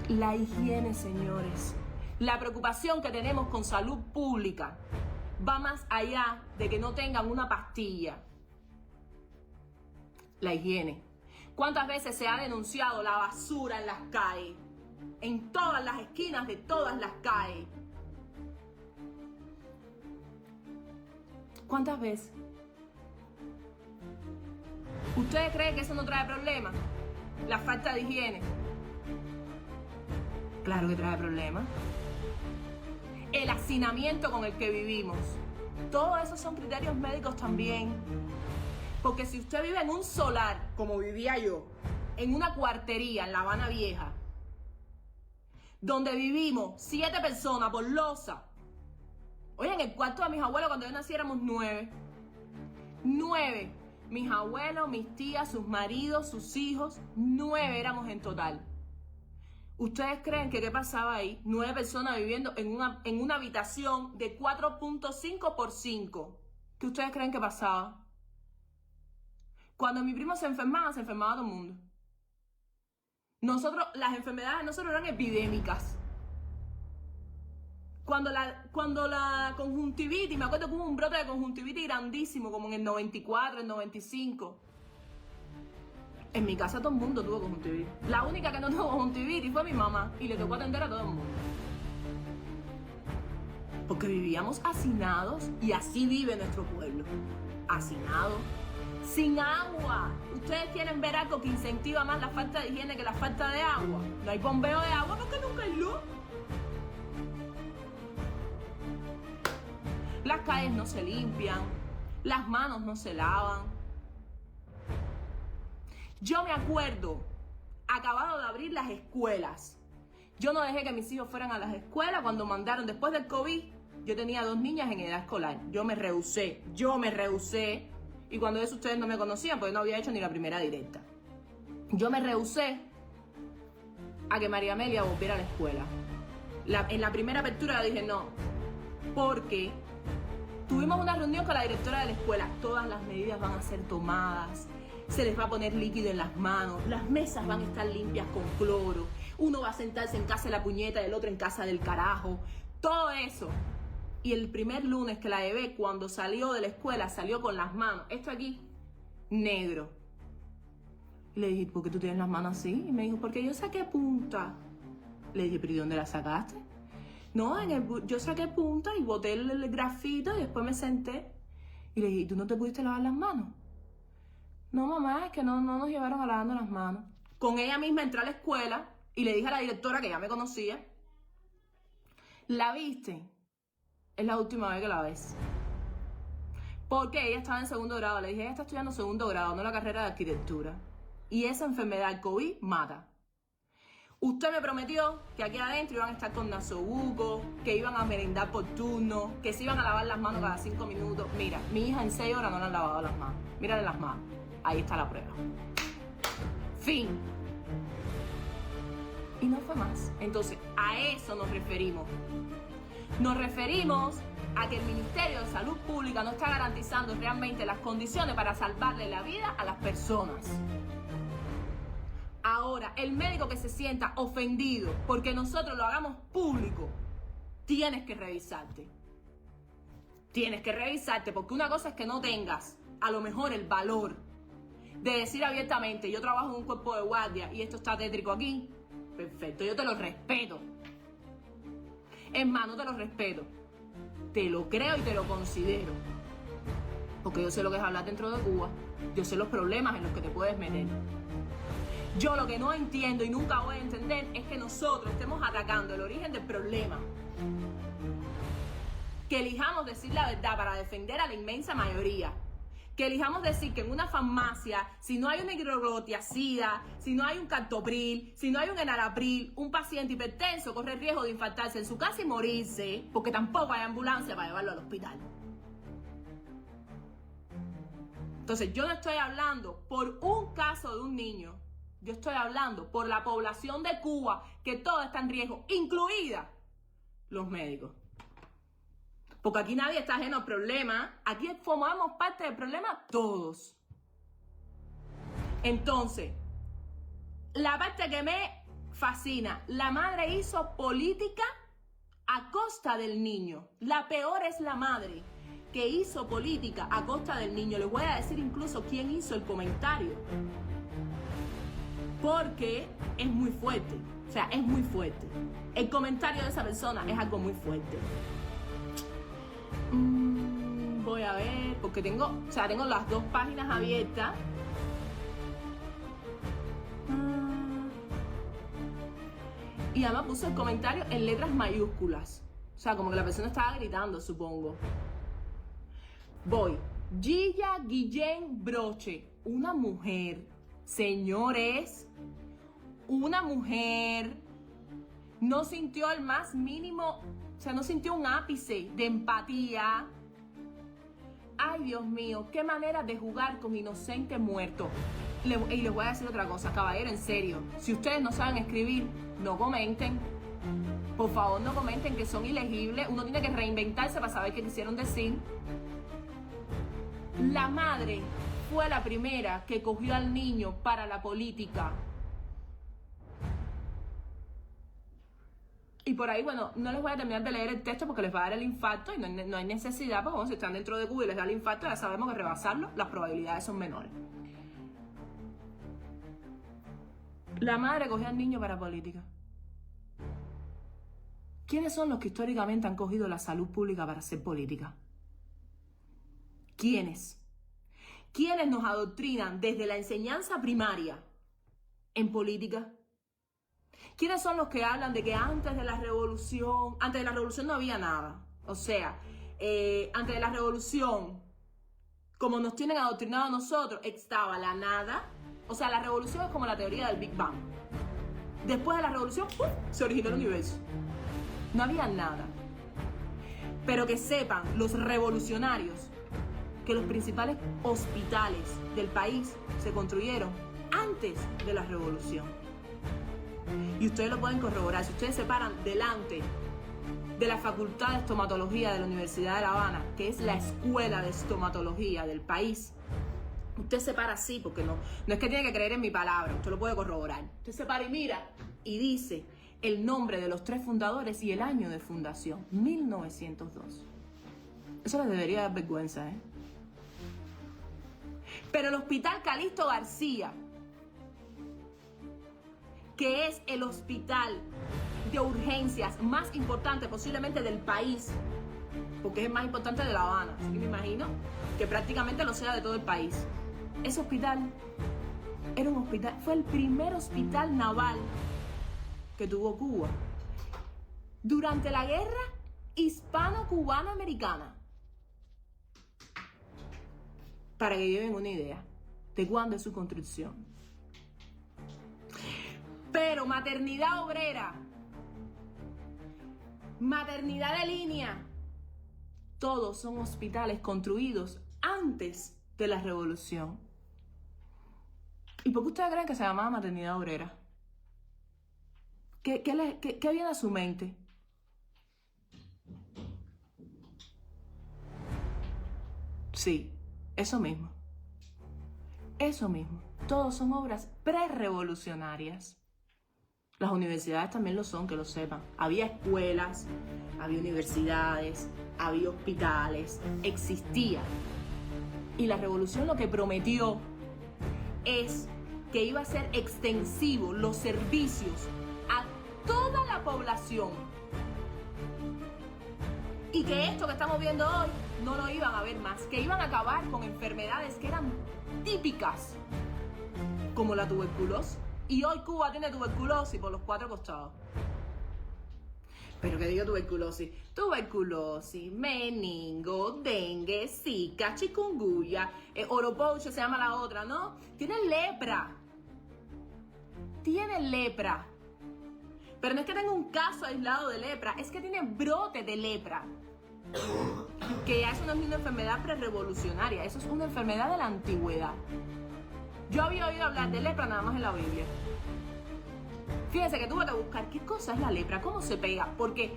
La higiene, señores. La preocupación que tenemos con salud pública va más allá de que no tengan una pastilla. La higiene. ¿Cuántas veces se ha denunciado la basura en las calles? En todas las esquinas de todas las calles. ¿Cuántas veces? ¿Ustedes creen que eso no trae problemas? La falta de higiene. Claro que trae problemas. El hacinamiento con el que vivimos. Todos esos son criterios médicos también. Porque si usted vive en un solar, como vivía yo, en una cuartería en La Habana Vieja, donde vivimos 7 personas por loza. Oye, en el cuarto de mis abuelos cuando yo nací éramos 9. 9. Mis abuelos, mis tías, sus maridos, sus hijos, 9 éramos en total. ¿Ustedes creen que qué pasaba ahí? 9 personas viviendo en una habitación de 4.5 por 5. ¿Qué ustedes creen que pasaba? Cuando mi primo se enfermaba todo el mundo. Las enfermedades de nosotros eran epidémicas. Cuando la conjuntivitis, me acuerdo que hubo un brote de conjuntivitis grandísimo, como en el 94, el 95. En mi casa todo el mundo tuvo conjuntivitis. La única que no tuvo conjuntivitis fue mi mamá y le tocó atender a todo el mundo. Porque vivíamos hacinados y así vive nuestro pueblo. Hacinado, sin agua. ¿Ustedes quieren ver algo que incentiva más la falta de higiene que la falta de agua? No hay bombeo de agua porque nunca hay luz. Las calles no se limpian, las manos no se lavan. Yo me acuerdo, acabado de abrir las escuelas. Yo no dejé que mis hijos fueran a las escuelas cuando mandaron, después del COVID, yo tenía 2 niñas en edad escolar. Yo me rehusé. Y cuando eso ustedes no me conocían, porque no había hecho ni la primera directa. Yo me rehusé a que María Amelia volviera a la escuela. En la primera apertura le dije no, porque tuvimos una reunión con la directora de la escuela. Todas las medidas van a ser tomadas. Se les va a poner líquido en las manos. Las mesas van a estar limpias con cloro. Uno va a sentarse en casa de la puñeta y el otro en casa del carajo. Todo eso. Y el primer lunes que la llevé, cuando salió de la escuela, salió con las manos. Esto aquí, negro. Y le dije, ¿por qué tú tienes las manos así? Y me dijo, porque yo saqué punta. Le dije, ¿pero y dónde la sacaste? No, yo saqué punta y boté el grafito y después me senté. Y le dije, ¿tú no te pudiste lavar las manos? No, mamá, es que no nos llevaron a lavando las manos. Con ella misma entré a la escuela y le dije a la directora, que ya me conocía, ¿la viste? Es la última vez que la ves. Porque ella estaba en 2º grado. Le dije, ella está estudiando 2º grado, no la carrera de arquitectura. Y esa enfermedad, el COVID, mata. Usted me prometió que aquí adentro iban a estar con nasobuco, que iban a merendar por turno, que se iban a lavar las manos cada 5 minutos. Mira, mi hija en 6 horas no le han lavado las manos. Mírale las manos. Ahí está la prueba. Fin. Y no fue más. Entonces, a eso nos referimos. Nos referimos a que el Ministerio de Salud Pública no está garantizando realmente las condiciones para salvarle la vida a las personas. Ahora, el médico que se sienta ofendido porque nosotros lo hagamos público, tienes que revisarte. Tienes que revisarte, porque una cosa es que no tengas a lo mejor el valor de decir abiertamente, yo trabajo en un cuerpo de guardia y esto está tétrico aquí. Perfecto, yo te lo respeto. Es más, no te lo respeto. Te lo creo y te lo considero. Porque yo sé lo que es hablar dentro de Cuba. Yo sé los problemas en los que te puedes meter. Yo lo que no entiendo y nunca voy a entender es que nosotros estemos atacando el origen del problema. Que elijamos decir la verdad para defender a la inmensa mayoría. Que elijamos decir que en una farmacia, si no hay una hidroclorotiazida, si no hay un captopril, si no hay un enalapril, un paciente hipertenso corre el riesgo de infartarse en su casa y morirse, porque tampoco hay ambulancia para llevarlo al hospital. Entonces, yo no estoy hablando por un caso de un niño. Yo estoy hablando por la población de Cuba, que todo está en riesgo, incluida los médicos. Porque aquí nadie está ajeno al problema. Aquí formamos parte del problema todos. Entonces, la parte que me fascina, la madre hizo política a costa del niño. La peor es la madre que hizo política a costa del niño. Les voy a decir incluso quién hizo el comentario. Porque es muy fuerte. O sea, es muy fuerte. El comentario de esa persona es algo muy fuerte. Voy a ver, porque tengo las dos páginas abiertas. Y además puso el comentario en letras mayúsculas. O sea, como que la persona estaba gritando, supongo. Voy. Gilla Guillén Broche, una mujer. Señores, una mujer no sintió el más mínimo, o sea, no sintió un ápice de empatía. Ay, Dios mío, qué manera de jugar con inocentes muertos. Y les voy a decir otra cosa, caballero, en serio. Si ustedes no saben escribir, no comenten. Por favor, no comenten, que son ilegibles. Uno tiene que reinventarse para saber qué quisieron decir. La madre fue la primera que cogió al niño para la política. Y por ahí, bueno, no les voy a terminar de leer el texto porque les va a dar el infarto y no hay necesidad, porque si están dentro de Cuba y les da el infarto, ya sabemos que rebasarlo, las probabilidades son menores. La madre cogió al niño para política. ¿Quiénes son los que históricamente han cogido la salud pública para hacer política? ¿Quiénes? ¿Quiénes nos adoctrinan desde la enseñanza primaria en política? ¿Quiénes son los que hablan de que antes de la revolución no había nada? O sea, antes de la revolución, como nos tienen adoctrinado a nosotros, estaba la nada. O sea, la revolución es como la teoría del Big Bang. Después de la revolución, ¡pum!, se originó el universo. No había nada. Pero que sepan los revolucionarios que los principales hospitales del país se construyeron antes de la revolución. Y ustedes lo pueden corroborar. Si ustedes se paran delante de la Facultad de Estomatología de la Universidad de La Habana, que es la escuela de estomatología del país, usted se para así, porque no es que tiene que creer en mi palabra, usted lo puede corroborar. Usted se para y mira y dice el nombre de los 3 fundadores y el año de fundación, 1902. Eso les debería dar vergüenza, ¿eh? Pero el Hospital Calixto García, que es el hospital de urgencias más importante posiblemente del país, porque es el más importante de La Habana, así que me imagino que prácticamente lo sea de todo el país. Ese hospital era un hospital, fue el primer hospital naval que tuvo Cuba durante la guerra hispano-cubano-americana. Para que lleven una idea de cuándo es su construcción. Pero maternidad obrera, maternidad de línea, todos son hospitales construidos antes de la revolución. ¿Y por qué ustedes creen que se llamaba maternidad obrera? ¿Qué viene a su mente? Sí, eso mismo. Eso mismo. Todos son obras pre-revolucionarias. Las universidades también lo son, que lo sepan. Había escuelas, había universidades, había hospitales, existía. Y la revolución lo que prometió es que iba a ser extensivo los servicios a toda la población. Y que esto que estamos viendo hoy no lo iban a ver más, que iban a acabar con enfermedades que eran típicas, como la tuberculosis Y hoy Cuba tiene tuberculosis por los 4 costados. Pero que digo tuberculosis. Tuberculosis, meningo, dengue, zika, chikungunya, oropouche se llama la otra, ¿no? Tienen lepra. Tienen lepra. Pero no es que tenga un caso aislado de lepra, es que tiene brote de lepra. Que ya eso no es una enfermedad prerevolucionaria, eso es una enfermedad de la antigüedad. Yo había oído hablar de lepra nada más en la Biblia. Fíjense que tuve que buscar qué cosa es la lepra, cómo se pega, porque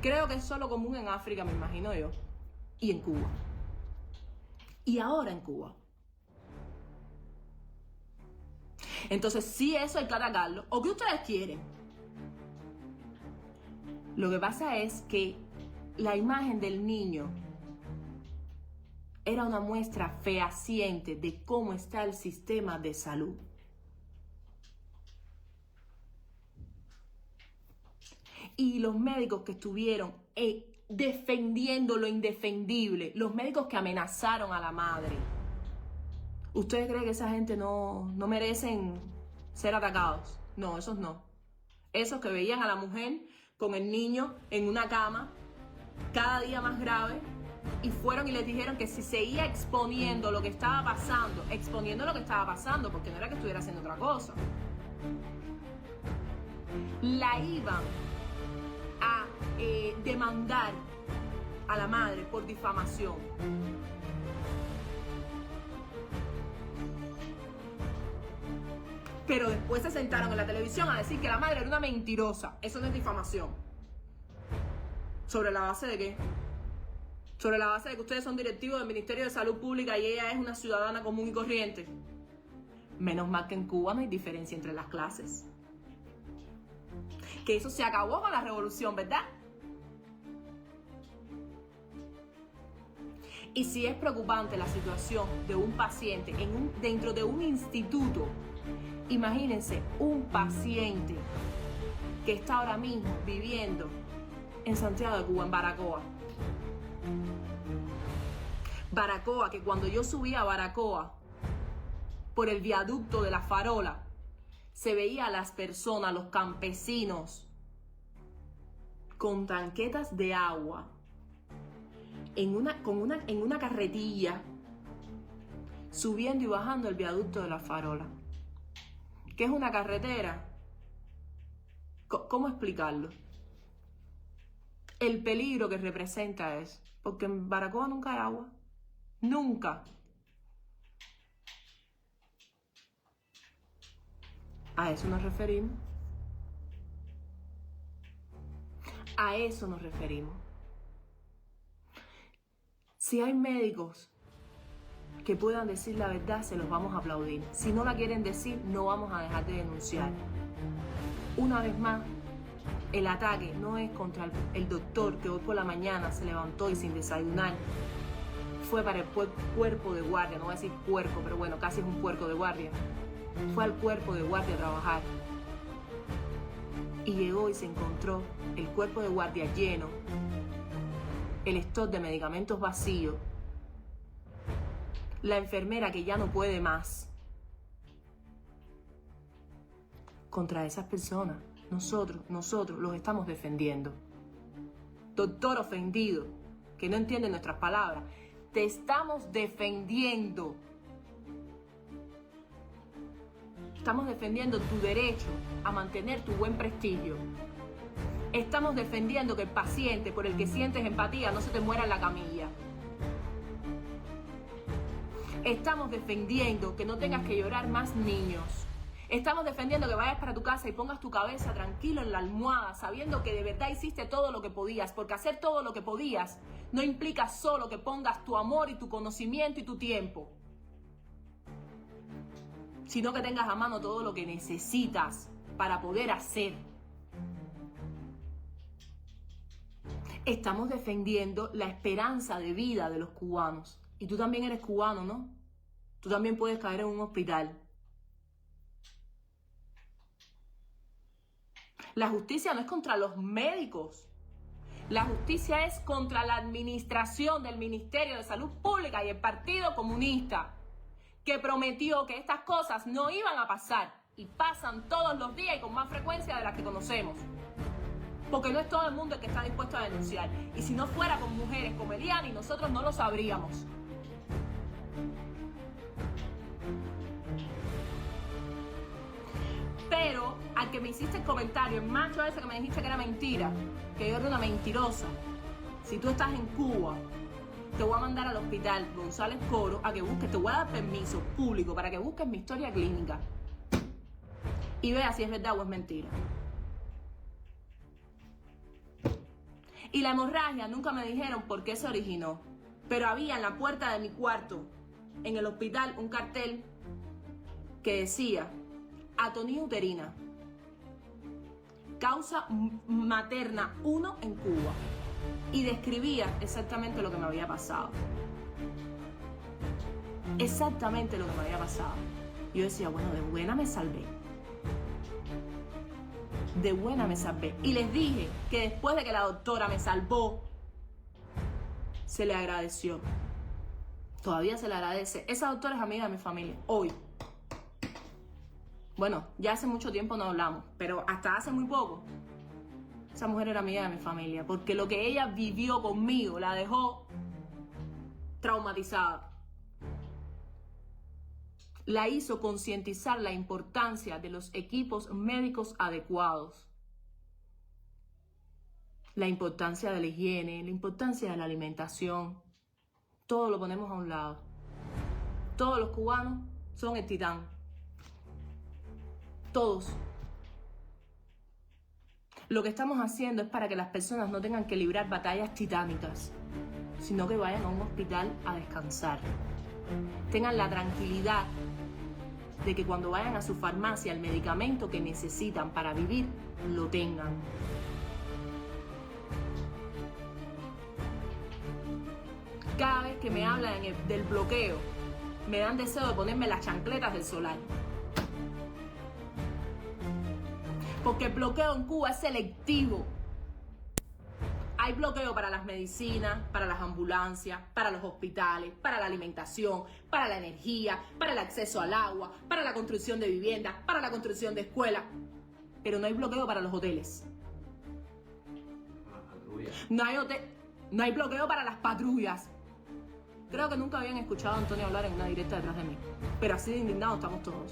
creo que es solo común en África, me imagino yo, y en Cuba. Y ahora en Cuba. Entonces, sí, eso hay que atacarlo. ¿O qué ustedes quieren? Lo que pasa es que la imagen del niño era una muestra fehaciente de cómo está el sistema de salud. Y los médicos que estuvieron defendiendo lo indefendible, los médicos que amenazaron a la madre. ¿Ustedes creen que esa gente no merecen ser atacados? No, esos no. Esos que veían a la mujer con el niño en una cama, cada día más grave, y fueron y les dijeron que si seguía exponiendo lo que estaba pasando, porque no era que estuviera haciendo otra cosa, la iban a demandar a la madre por difamación. Pero después se sentaron en la televisión a decir que la madre era una mentirosa. Eso no es difamación. ¿Sobre la base de qué? Sobre la base de que ustedes son directivos del Ministerio de Salud Pública y ella es una ciudadana común y corriente. Menos mal que en Cuba no hay diferencia entre las clases. Que eso se acabó con la revolución, ¿verdad? Y si es preocupante la situación de un paciente dentro de un instituto, imagínense un paciente que está ahora mismo viviendo en Santiago de Cuba, en Baracoa. Baracoa, que cuando yo subí a Baracoa por el viaducto de la Farola, se veía a las personas, los campesinos, con tanquetas de agua, en una carretilla, subiendo y bajando el viaducto de la Farola. ¿Qué es una carretera? ¿Cómo explicarlo? El peligro que representa es, porque en Baracoa nunca hay agua. Nunca. A eso nos referimos. A eso nos referimos. Si hay médicos que puedan decir la verdad, se los vamos a aplaudir. Si no la quieren decir, no vamos a dejar de denunciar. Una vez más, el ataque no es contra el doctor que hoy por la mañana se levantó y sin desayunar fue para el cuerpo de guardia, no voy a decir puerco, pero bueno, casi es un puerco de guardia. Fue al cuerpo de guardia a trabajar y llegó y se encontró el cuerpo de guardia lleno, el stock de medicamentos vacío, la enfermera que ya no puede más. Contra esas personas, nosotros los estamos defendiendo. Doctor ofendido, que no entiende nuestras palabras, te estamos defendiendo. Estamos defendiendo tu derecho a mantener tu buen prestigio. Estamos defendiendo que el paciente por el que sientes empatía no se te muera en la camilla. Estamos defendiendo que no tengas que llorar más niños. Estamos defendiendo que vayas para tu casa y pongas tu cabeza tranquilo en la almohada, sabiendo que de verdad hiciste todo lo que podías, porque hacer todo lo que podías no implica solo que pongas tu amor y tu conocimiento y tu tiempo, sino que tengas a mano todo lo que necesitas para poder hacer. Estamos defendiendo la esperanza de vida de los cubanos. Y tú también eres cubano, ¿no? Tú también puedes caer en un hospital. La justicia no es contra los médicos. La justicia es contra la administración del Ministerio de Salud Pública y el Partido Comunista, que prometió que estas cosas no iban a pasar y pasan todos los días y con más frecuencia de las que conocemos. Porque no es todo el mundo el que está dispuesto a denunciar. Y si no fuera con mujeres como Eliani, nosotros no lo sabríamos. Pero al que me hiciste el comentario, el macho ese que me dijiste que era mentira, que yo era una mentirosa, si tú estás en Cuba, te voy a mandar al hospital González Coro a que busques, te voy a dar permiso público para que busques mi historia clínica y veas si es verdad o es mentira. Y la hemorragia nunca me dijeron por qué se originó, pero había en la puerta de mi cuarto, en el hospital, un cartel que decía: atonía uterina, causa materna 1 en Cuba. Y describía exactamente lo que me había pasado. Exactamente lo que me había pasado. Yo decía, bueno, de buena me salvé. De buena me salvé. Y les dije que después de que la doctora me salvó, se le agradeció. Todavía se le agradece. Esa doctora es amiga de mi familia. Hoy. Bueno, ya hace mucho tiempo no hablamos, pero hasta hace muy poco esa mujer era amiga de mi familia, porque lo que ella vivió conmigo la dejó traumatizada. La hizo concientizar la importancia de los equipos médicos adecuados, la importancia de la higiene, la importancia de la alimentación. Todo lo ponemos a un lado. Todos los cubanos son el titán. Todos. Lo que estamos haciendo es para que las personas no tengan que librar batallas titánicas, sino que vayan a un hospital a descansar. Tengan la tranquilidad de que cuando vayan a su farmacia el medicamento que necesitan para vivir, lo tengan. Cada vez que me hablan del bloqueo, me dan deseo de ponerme las chancletas del solar. Porque el bloqueo en Cuba es selectivo. Hay bloqueo para las medicinas, para las ambulancias, para los hospitales, para la alimentación, para la energía, para el acceso al agua, para la construcción de viviendas, para la construcción de escuelas. Pero no hay bloqueo para los hoteles. No hay bloqueo para las patrullas. Creo que nunca habían escuchado a Antonio hablar en una directa detrás de mí. Pero así de indignados estamos todos.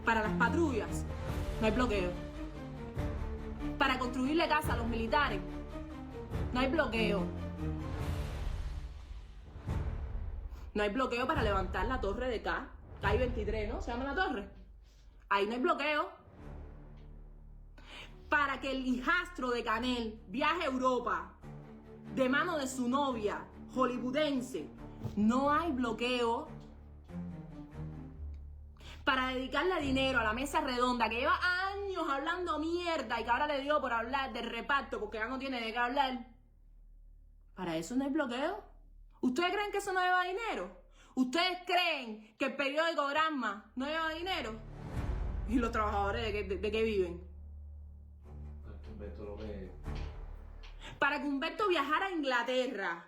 Para las patrullas no hay bloqueo. Para construirle casa a los militares no hay bloqueo. No hay bloqueo para levantar la torre de CAI 23, ¿no? Se llama la torre. Ahí no hay bloqueo. Para que el hijastro de Canel viaje a Europa de mano de su novia hollywoodense, no hay bloqueo. Para dedicarle dinero a la mesa redonda que lleva años hablando mierda y que ahora le dio por hablar del reparto porque ya no tiene de qué hablar. ¿Para eso no hay bloqueo? ¿Ustedes creen que eso no lleva dinero? ¿Ustedes creen que el periódico Granma no lleva dinero? ¿Y los trabajadores de qué viven? Para que Humberto viajara a Inglaterra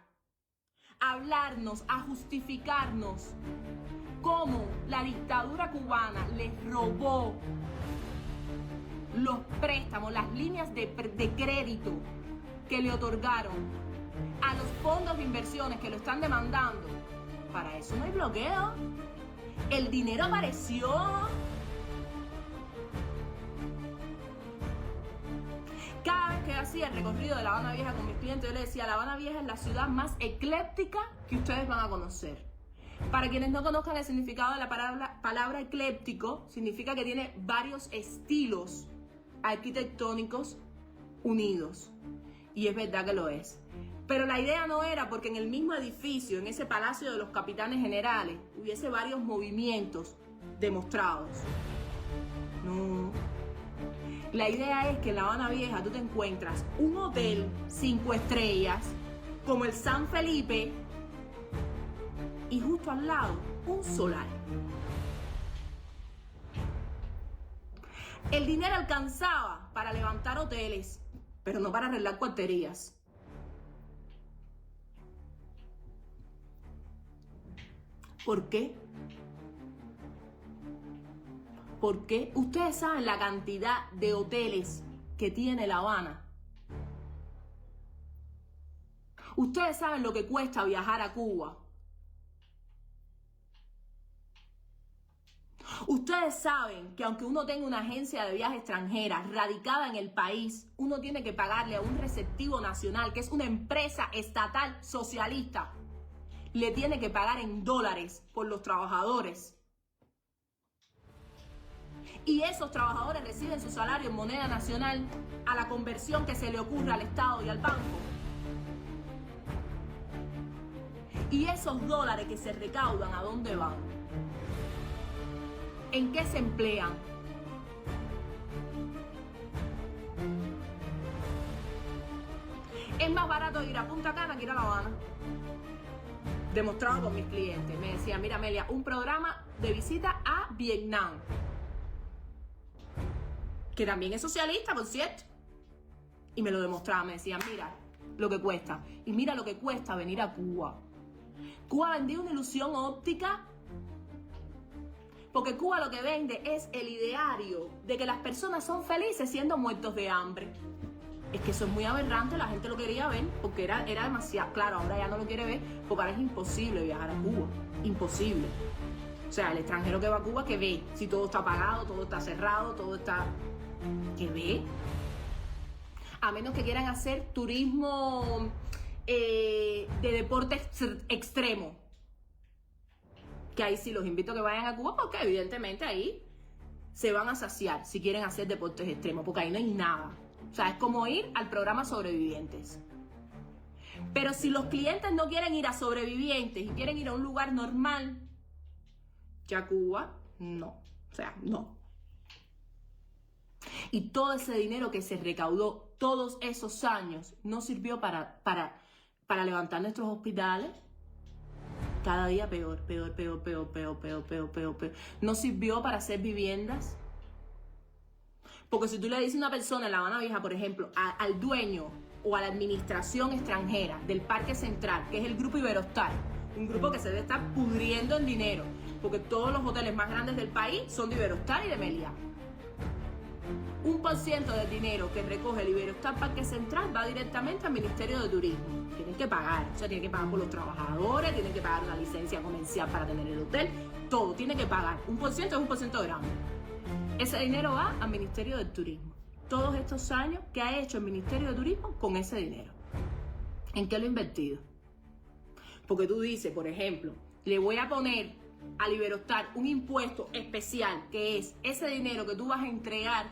a hablarnos, a justificarnos cómo la dictadura cubana les robó los préstamos, las líneas de crédito que le otorgaron a los fondos de inversiones que lo están demandando. Para eso no hay bloqueo. El dinero apareció. Cada vez que hacía el recorrido de La Habana Vieja con mis clientes, yo les decía, La Habana Vieja es la ciudad más ecléctica que ustedes van a conocer. Para quienes no conozcan el significado de la palabra ecléptico, significa que tiene varios estilos arquitectónicos unidos. Y es verdad que lo es. Pero la idea no era porque en el mismo edificio, en ese Palacio de los Capitanes Generales, hubiese varios movimientos demostrados. No. La idea es que en La Habana Vieja tú te encuentras un hotel 5 estrellas, como el San Felipe, y justo al lado, un solar. El dinero alcanzaba para levantar hoteles, pero no para arreglar cuarterías. ¿Por qué? ¿Por qué? Ustedes saben la cantidad de hoteles que tiene La Habana. Ustedes saben lo que cuesta viajar a Cuba. Ustedes saben que aunque uno tenga una agencia de viajes extranjera radicada en el país, uno tiene que pagarle a un receptivo nacional, que es una empresa estatal socialista. Le tiene que pagar en dólares por los trabajadores. Y esos trabajadores reciben su salario en moneda nacional a la conversión que se le ocurra al Estado y al banco. Y esos dólares que se recaudan, ¿a dónde van? ¿En qué se emplean? Es más barato ir a Punta Cana que ir a La Habana. Demostrado por mis clientes. Me decían, mira Amelia, un programa de visita a Vietnam. Que también es socialista, por cierto. Y me lo demostraba, me decían, mira lo que cuesta. Y mira lo que cuesta venir a Cuba. Cuba vendía una ilusión óptica. Porque Cuba lo que vende es el ideario de que las personas son felices siendo muertos de hambre. Es que eso es muy aberrante, la gente lo quería ver porque era demasiado claro, ahora ya no lo quiere ver porque ahora es imposible viajar a Cuba, imposible. O sea, el extranjero que va a Cuba, que ve si todo está apagado, todo está cerrado, todo está... ¿Qué ve? A menos que quieran hacer turismo de deporte extremo. Que ahí sí los invito a que vayan a Cuba porque evidentemente ahí se van a saciar si quieren hacer deportes extremos, porque ahí no hay nada. O sea, es como ir al programa Sobrevivientes. Pero si los clientes no quieren ir a Sobrevivientes y quieren ir a un lugar normal, ya Cuba, no. O sea, no. Y todo ese dinero que se recaudó todos esos años no sirvió para levantar nuestros hospitales. Cada día peor. No sirvió para hacer viviendas. Porque si tú le dices a una persona en La Habana Vieja, por ejemplo, al dueño o a la administración extranjera del Parque Central, que es el Grupo Iberostar, un grupo que se debe estar pudriendo en dinero, porque todos los hoteles más grandes del país son de Iberostar y de Meliá. 1% del dinero que recoge el Iberostar Parque Central va directamente al Ministerio de Turismo. Tienen que pagar, o sea, tienen que pagar por los trabajadores, tienen que pagar una licencia comercial para tener el hotel, todo, tiene que pagar. 1% es 1% grande. Ese dinero va al Ministerio del Turismo. Todos estos años, ¿qué ha hecho el Ministerio de Turismo con ese dinero? ¿En qué lo ha invertido? Porque tú dices, por ejemplo, le voy a poner al Iberostar un impuesto especial, que es ese dinero que tú vas a entregar,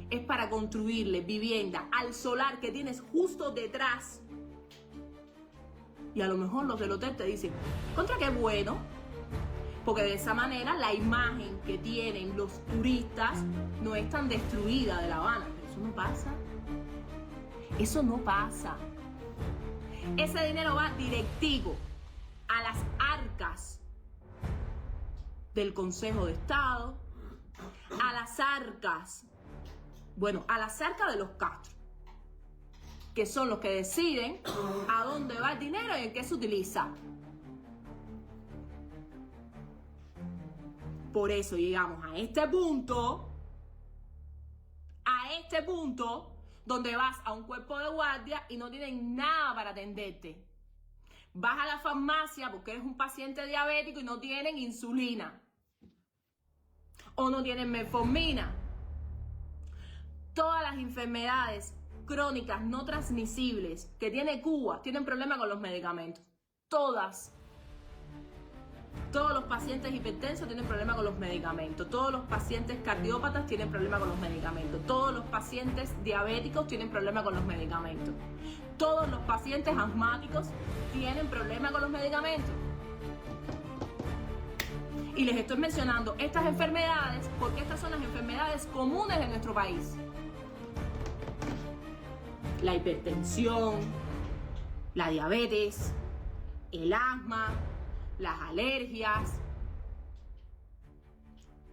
es para construirle vivienda al solar que tienes justo detrás. Y a lo mejor los del hotel te dicen, contra qué bueno, porque de esa manera la imagen que tienen los turistas no es tan destruida de La Habana. Pero eso no pasa. Eso no pasa. Ese dinero va directivo a las arcas del Consejo de Estado, a las arcas, a las arcas de los Castro, que son los que deciden a dónde va el dinero y en qué se utiliza. Por eso llegamos a este punto donde vas a un cuerpo de guardia y no tienen nada para atenderte. Vas a la farmacia porque eres un paciente diabético y no tienen insulina. O no tienen metformina. Todas las enfermedades crónicas no transmisibles que tiene Cuba tienen problemas con los medicamentos. Todas. Todos los pacientes hipertensos tienen problemas con los medicamentos. Todos los pacientes cardiópatas tienen problemas con los medicamentos. Todos los pacientes diabéticos tienen problemas con los medicamentos. Todos los pacientes asmáticos tienen problemas con los medicamentos. Y les estoy mencionando estas enfermedades porque estas son las enfermedades comunes de nuestro país. La hipertensión, la diabetes, el asma, las alergias,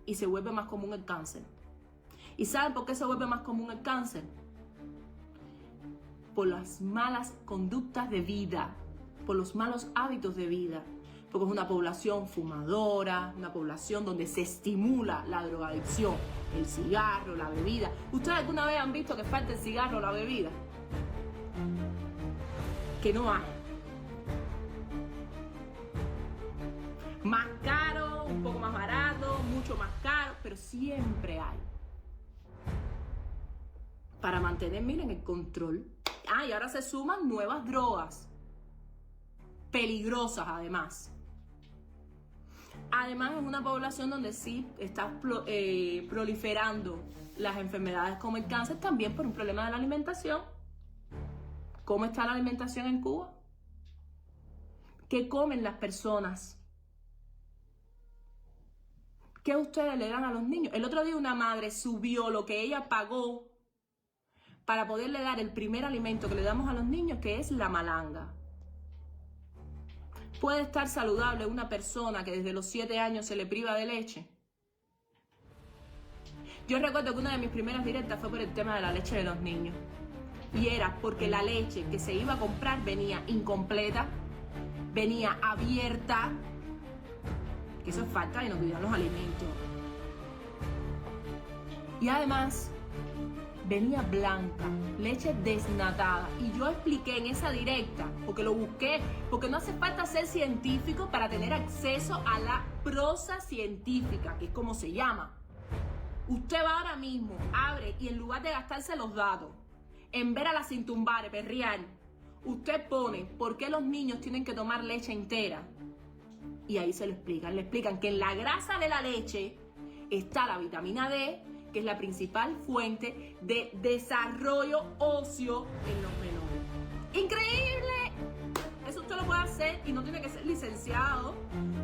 y se vuelve más común el cáncer. ¿Y saben por qué se vuelve más común el cáncer? Por las malas conductas de vida, por los malos hábitos de vida, porque es una población fumadora, una población donde se estimula la drogadicción, el cigarro, la bebida. ¿Ustedes alguna vez han visto que falta el cigarro o la bebida? Que no hay. Más caro, un poco más barato, mucho más caro, pero siempre hay. Para mantener, miren, el control. Y ahora se suman nuevas drogas, peligrosas además. Además es una población donde sí está proliferando las enfermedades como el cáncer, también por un problema de la alimentación. ¿Cómo está la alimentación en Cuba? ¿Qué comen las personas? ¿Qué ustedes le dan a los niños? El otro día una madre subió lo que ella pagó para poderle dar el primer alimento que le damos a los niños, que es la malanga. ¿Puede estar saludable una persona que desde los 7 años se le priva de leche? Yo recuerdo que una de mis primeras directas fue por el tema de la leche de los niños. Y era porque la leche que se iba a comprar venía incompleta, venía abierta, que eso es falta de no cuidar los alimentos. Y además venía blanca, leche desnatada. Y yo expliqué en esa directa, porque lo busqué, porque no hace falta ser científico para tener acceso a la prosa científica, que es como se llama. Usted va ahora mismo, abre, y en lugar de gastarse los datos en ver a la Cintumbare perrear, usted pone por qué los niños tienen que tomar leche entera. Y ahí se lo explican. Le explican que en la grasa de la leche está la vitamina D, que es la principal fuente de desarrollo óseo en los menores. ¡Increíble! Eso usted lo puede hacer y no tiene que ser licenciado.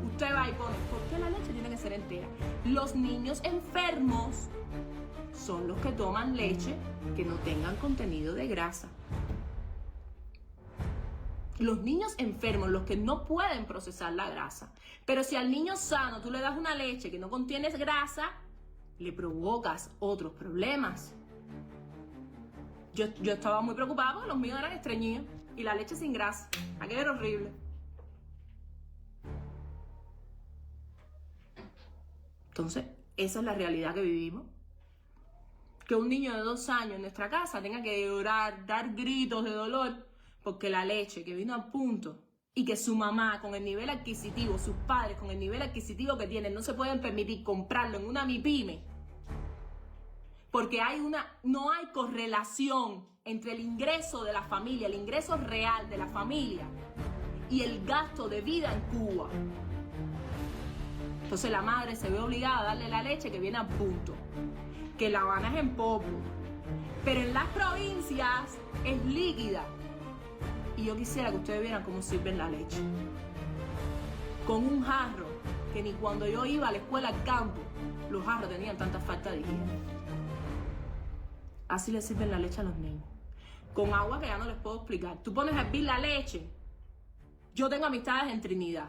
Usted va y pone, ¿por qué la leche tiene que ser entera? Los niños enfermos son los que toman leche que no tengan contenido de grasa. Los niños enfermos, los que no pueden procesar la grasa. Pero si al niño sano tú le das una leche que no contiene grasa, le provocas otros problemas. Yo estaba muy preocupada porque los míos eran estreñidos y la leche sin grasa. Aquello era horrible. Entonces, esa es la realidad que vivimos. Que un niño de 2 años en nuestra casa tenga que llorar, dar gritos de dolor porque la leche que vino a punto y que su mamá con el nivel adquisitivo, sus padres con el nivel adquisitivo que tienen, no se pueden permitir comprarlo en una MIPYME, porque no hay correlación entre el ingreso de la familia, el ingreso real de la familia y el gasto de vida en Cuba. Entonces la madre se ve obligada a darle la leche que viene a punto, que La Habana es en poco, pero en las provincias es líquida. Y yo quisiera que ustedes vieran cómo sirven la leche. Con un jarro, que ni cuando yo iba a la escuela al campo, los jarros tenían tanta falta de higiene. Así le sirven la leche a los niños. Con agua que ya no les puedo explicar. Tú pones a hervir la leche. Yo tengo amistades en Trinidad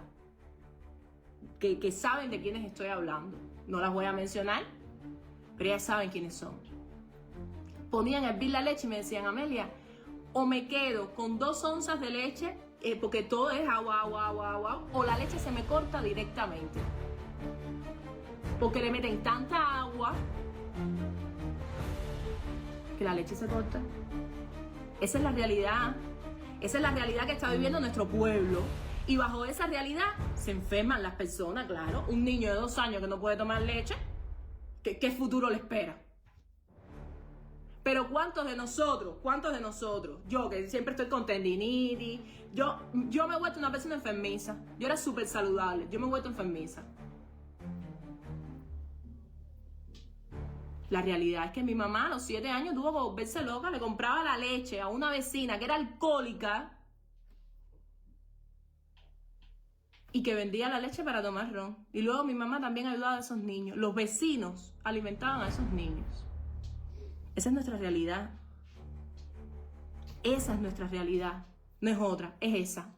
que saben de quiénes estoy hablando. No las voy a mencionar, pero ellas saben quiénes son. Ponían a hervir la leche y me decían, Amelia, o me quedo con 2 onzas de leche, porque todo es agua, o la leche se me corta directamente. Porque le meten tanta agua que la leche se corta. Esa es la realidad. Esa es la realidad que está viviendo nuestro pueblo. Y bajo esa realidad se enferman las personas, claro. Un niño de 2 años que no puede tomar leche, ¿qué futuro le espera? Pero ¿cuántos de nosotros? Yo que siempre estoy con tendinitis, yo me he vuelto una persona enfermiza. Yo era súper saludable, yo me he vuelto enfermiza. La realidad es que mi mamá a los 7 años tuvo que volverse loca, le compraba la leche a una vecina que era alcohólica y que vendía la leche para tomar ron. Y luego mi mamá también ayudaba a esos niños. Los vecinos alimentaban a esos niños. Esa es nuestra realidad. Esa es nuestra realidad. No es otra, es esa.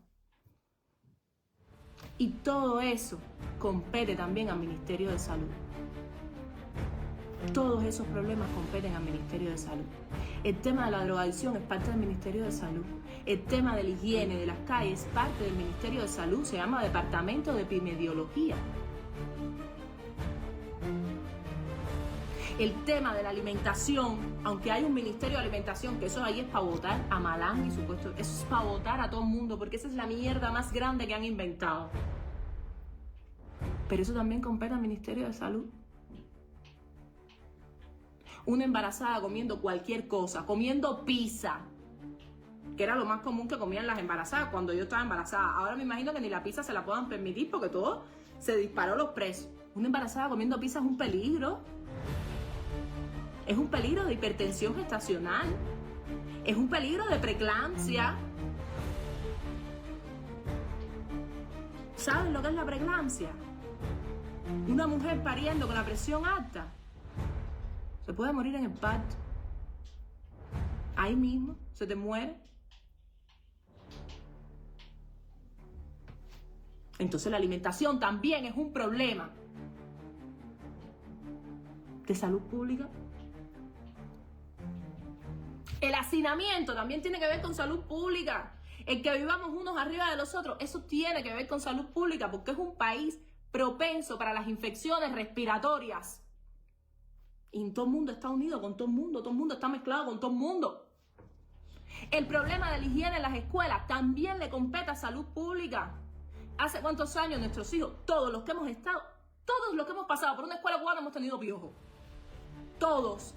Y todo eso compete también al Ministerio de Salud. Todos esos problemas competen al Ministerio de Salud. El tema de la drogadicción es parte del Ministerio de Salud. El tema de la higiene de las calles es parte del Ministerio de Salud. Se llama Departamento de Epidemiología. El tema de la alimentación, aunque hay un Ministerio de Alimentación, que eso ahí es para votar a Malán y su puesto, eso es para votar a todo el mundo, porque esa es la mierda más grande que han inventado. Pero eso también compete al Ministerio de Salud. Una embarazada comiendo cualquier cosa, comiendo pizza, que era lo más común que comían las embarazadas cuando yo estaba embarazada. Ahora me imagino que ni la pizza se la puedan permitir porque todo se disparó los precios. Una embarazada comiendo pizza es un peligro. Es un peligro de hipertensión gestacional. Es un peligro de preeclampsia. ¿Saben lo que es la preeclampsia? Una mujer pariendo con la presión alta se puede morir en el parto. Ahí mismo se te muere. Entonces la alimentación también es un problema de salud pública. El hacinamiento también tiene que ver con salud pública. El que vivamos unos arriba de los otros, eso tiene que ver con salud pública, porque es un país propenso para las infecciones respiratorias. Y todo el mundo está unido con todo el mundo está mezclado con todo el mundo. El problema de la higiene en las escuelas también le compete a salud pública. ¿Hace cuántos años nuestros hijos, todos los que hemos estado, todos los que hemos pasado por una escuela cubana hemos tenido piojos? Todos.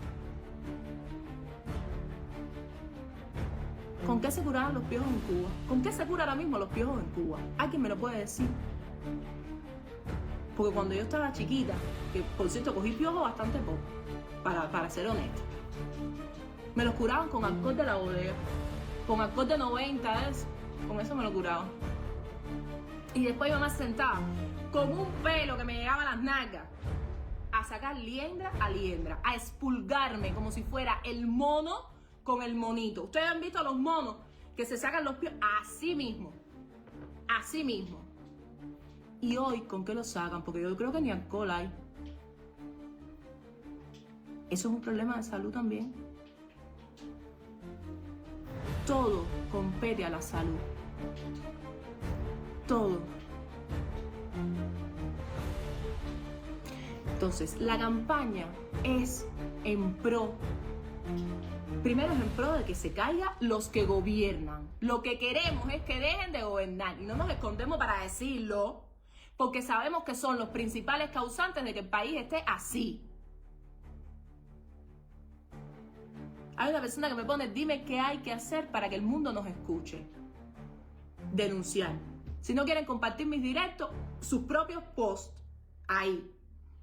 ¿Con qué se curaban los piojos en Cuba? ¿Con qué se curan ahora mismo los piojos en Cuba? ¿Alguien me lo puede decir? Porque cuando yo estaba chiquita, que por cierto cogí piojos bastante poco, para ser honesta, me los curaban con alcohol de la bodega, con alcohol de 90, con eso me lo curaban. Y después mi mamá se sentaba con un pelo que me llegaba a las nalgas a sacar liendra a liendra, a expulgarme como si fuera el mono con el monito. Ustedes han visto a los monos que se sacan los pies así mismo. Así mismo. Y hoy, ¿con qué lo sacan? Porque yo creo que ni alcohol hay. Eso es un problema de salud también. Todo compete a la salud. Todo. Entonces, la campaña es en pro. Primero es en pro de que se caigan los que gobiernan. Lo que queremos es que dejen de gobernar. Y no nos escondemos para decirlo, porque sabemos que son los principales causantes de que el país esté así. Hay una persona que me pone, dime qué hay que hacer para que el mundo nos escuche. Denunciar. Si no quieren compartir mis directos, sus propios posts, ahí,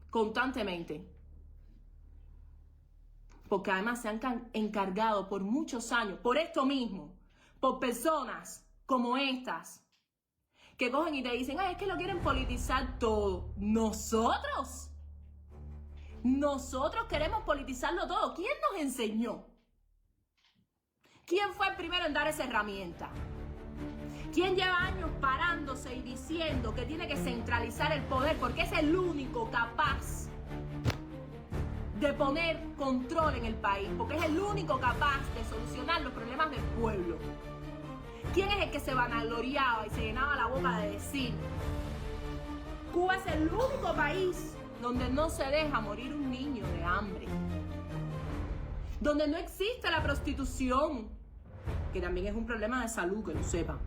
constantemente. Porque además se han encargado por muchos años, por esto mismo, por personas como estas, que cogen y te dicen, ay, es que lo quieren politizar todo. Nosotros queremos politizarlo todo. ¿Quién nos enseñó? ¿Quién fue el primero en dar esa herramienta? ¿Quién lleva años parándose y diciendo que tiene que centralizar el poder porque es el único capaz de poner control en el país, porque es el único capaz de solucionar los problemas del pueblo? ¿Quién es el que se vanagloriaba y se llenaba la boca de decir, Cuba es el único país donde no se deja morir un niño de hambre, donde no existe la prostitución, que también es un problema de salud, que lo sepan?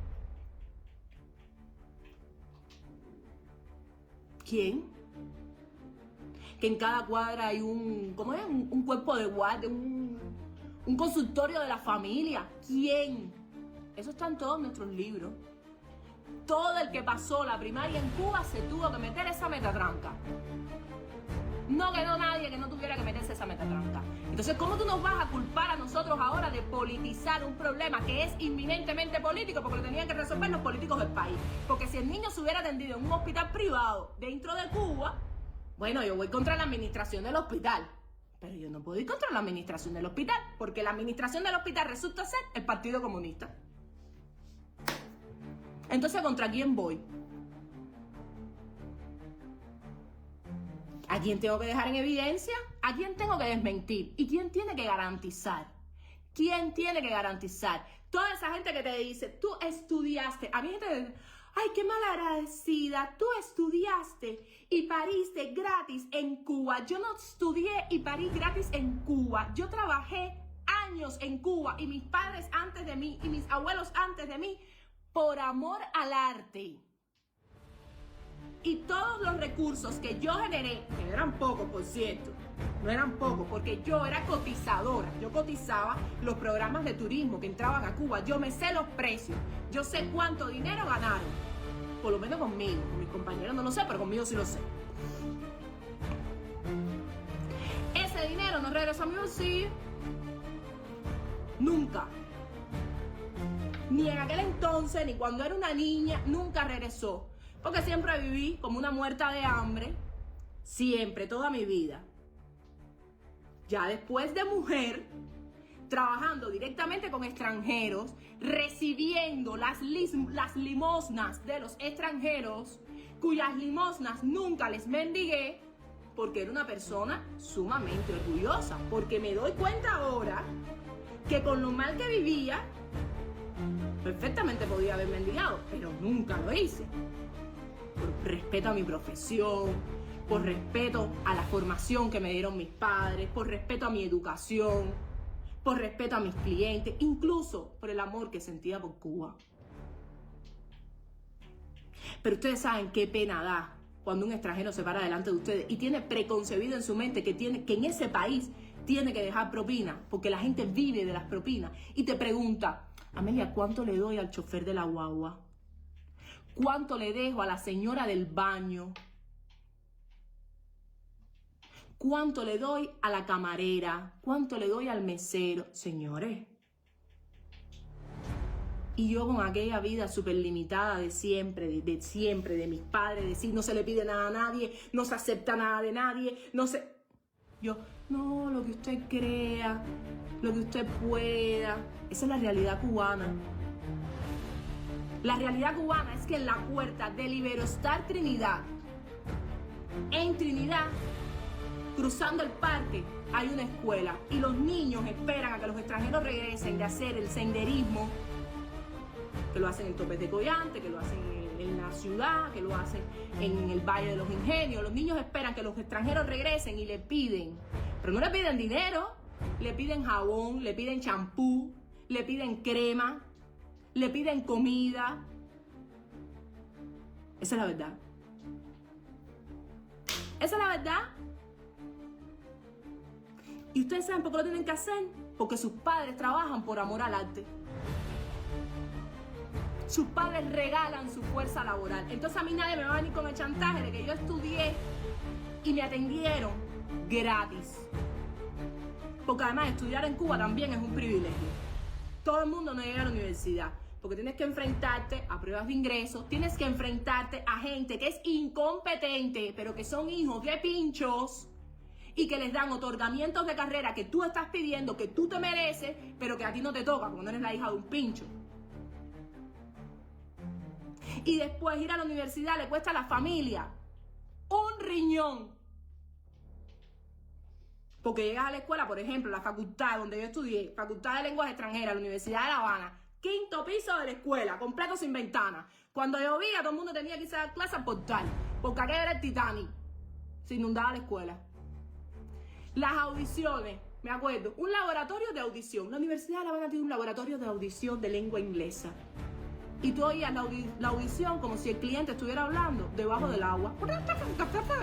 ¿Quién? Que en cada cuadra hay un cuerpo de guardia, un consultorio de la familia. ¿Quién? Eso está en todos nuestros libros. Todo el que pasó la primaria en Cuba se tuvo que meter esa metatranca. No quedó nadie que no tuviera que meterse esa metatranca. Entonces, ¿cómo tú nos vas a culpar a nosotros ahora de politizar un problema que es inminentemente político? Porque lo tenían que resolver los políticos del país. Porque si el niño se hubiera atendido en un hospital privado dentro de Cuba, bueno, yo voy contra la administración del hospital. Pero yo no puedo ir contra la administración del hospital, porque la administración del hospital resulta ser el Partido Comunista. Entonces, ¿contra quién voy? ¿A quién tengo que dejar en evidencia? ¿A quién tengo que desmentir? ¿Y quién tiene que garantizar? ¿Quién tiene que garantizar? Toda esa gente que te dice, tú estudiaste. A mí gente que dice, ay, qué malagradecida. Tú estudiaste y pariste gratis en Cuba. Yo no estudié y parí gratis en Cuba. Yo trabajé años en Cuba y mis padres antes de mí y mis abuelos antes de mí por amor al arte. Y todos los recursos que yo generé, que no eran pocos, por cierto, no eran pocos, porque yo era cotizadora. Yo cotizaba los programas de turismo que entraban a Cuba. Yo me sé los precios. Yo sé cuánto dinero ganaron. Por lo menos conmigo. Con mis compañeros no lo sé, pero conmigo sí lo sé. Ese dinero no regresó a mi bolsillo. Nunca. Ni en aquel entonces, ni cuando era una niña, nunca regresó. Porque siempre viví como una muerta de hambre. Siempre, toda mi vida. Ya después de mujer, trabajando directamente con extranjeros, recibiendo las limosnas de los extranjeros, cuyas limosnas nunca les mendigué, porque era una persona sumamente orgullosa. Porque me doy cuenta ahora que con lo mal que vivía, perfectamente podía haber mendigado, pero nunca lo hice. Por respeto a mi profesión, por respeto a la formación que me dieron mis padres, por respeto a mi educación, por respeto a mis clientes, incluso por el amor que sentía por Cuba. Pero ustedes saben qué pena da cuando un extranjero se para delante de ustedes y tiene preconcebido en su mente que en ese país tiene que dejar propina, porque la gente vive de las propinas, y te pregunta, Amelia, ¿cuánto le doy al chofer de la guagua? ¿Cuánto le dejo a la señora del baño? ¿Cuánto le doy a la camarera? ¿Cuánto le doy al mesero? Señores. Y yo con aquella vida súper limitada de siempre, de mis padres, decir no se le pide nada a nadie, no se acepta nada de nadie, no se... Yo, no, lo que usted crea, lo que usted pueda. Esa es la realidad cubana. La realidad cubana es que en la puerta del Iberostar Trinidad, en Trinidad, cruzando el parque, hay una escuela y los niños esperan a que los extranjeros regresen de hacer el senderismo, que lo hacen en Topes de Collante, que lo hacen en la ciudad, que lo hacen en el Valle de los Ingenios. Los niños esperan que los extranjeros regresen y le piden, pero no le piden dinero, le piden jabón, le piden champú, le piden crema, le piden comida. Esa es la verdad. Esa es la verdad. ¿Y ustedes saben por qué lo tienen que hacer? Porque sus padres trabajan por amor al arte. Sus padres regalan su fuerza laboral. Entonces a mí nadie me va a venir con el chantaje de que yo estudié y me atendieron gratis. Porque además estudiar en Cuba también es un privilegio. Todo el mundo no llega a la universidad, porque tienes que enfrentarte a pruebas de ingreso, tienes que enfrentarte a gente que es incompetente, pero que son hijos de pinchos y que les dan otorgamientos de carrera que tú estás pidiendo, que tú te mereces, pero que a ti no te toca, porque no eres la hija de un pincho. Y después ir a la universidad le cuesta a la familia un riñón. Porque llegas a la escuela, por ejemplo, la facultad donde yo estudié, Facultad de Lenguas Extranjeras, la Universidad de La Habana, 5º piso de la escuela, completo sin ventana. Cuando llovía, todo el mundo tenía que irse a dar clases por tal, porque aquello era el Titanic. Se inundaba la escuela. Las audiciones, me acuerdo, un laboratorio de audición. La Universidad de La Habana tiene un laboratorio de audición de lengua inglesa. Y tú oías la audición como si el cliente estuviera hablando debajo del agua.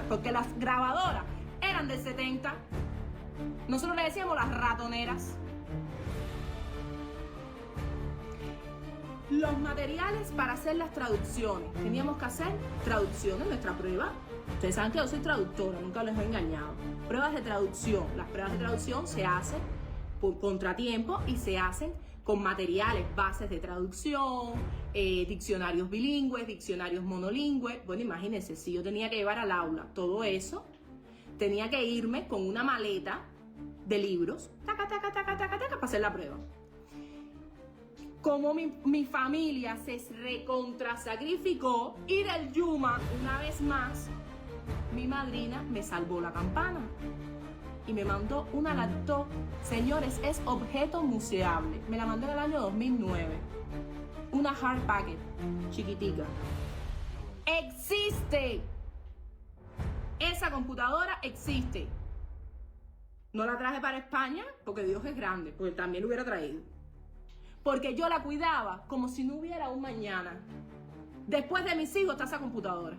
Porque las grabadoras eran del 70. Nosotros le decíamos las ratoneras. Los materiales para hacer las traducciones. Teníamos que hacer traducciones, nuestra prueba. Ustedes saben que yo soy traductora, nunca les he engañado. Pruebas de traducción. Las pruebas de traducción se hacen por contratiempo y se hacen con materiales, bases de traducción, diccionarios bilingües, diccionarios monolingües. Bueno, imagínense, si yo tenía que llevar al aula todo eso, tenía que irme con una maleta de libros, para hacer la prueba. Como mi familia se recontrasacrificó y del Yuma, una vez más, mi madrina me salvó la campana. y me mandó una laptop. Señores, es objeto museable. Me la mandó en el año 2009. Una hard packet, chiquitica. ¡Existe! Esa computadora existe. No la traje para España porque Dios es grande, porque también lo hubiera traído. Porque yo la cuidaba como si no hubiera un mañana. Después de mis hijos está esa computadora.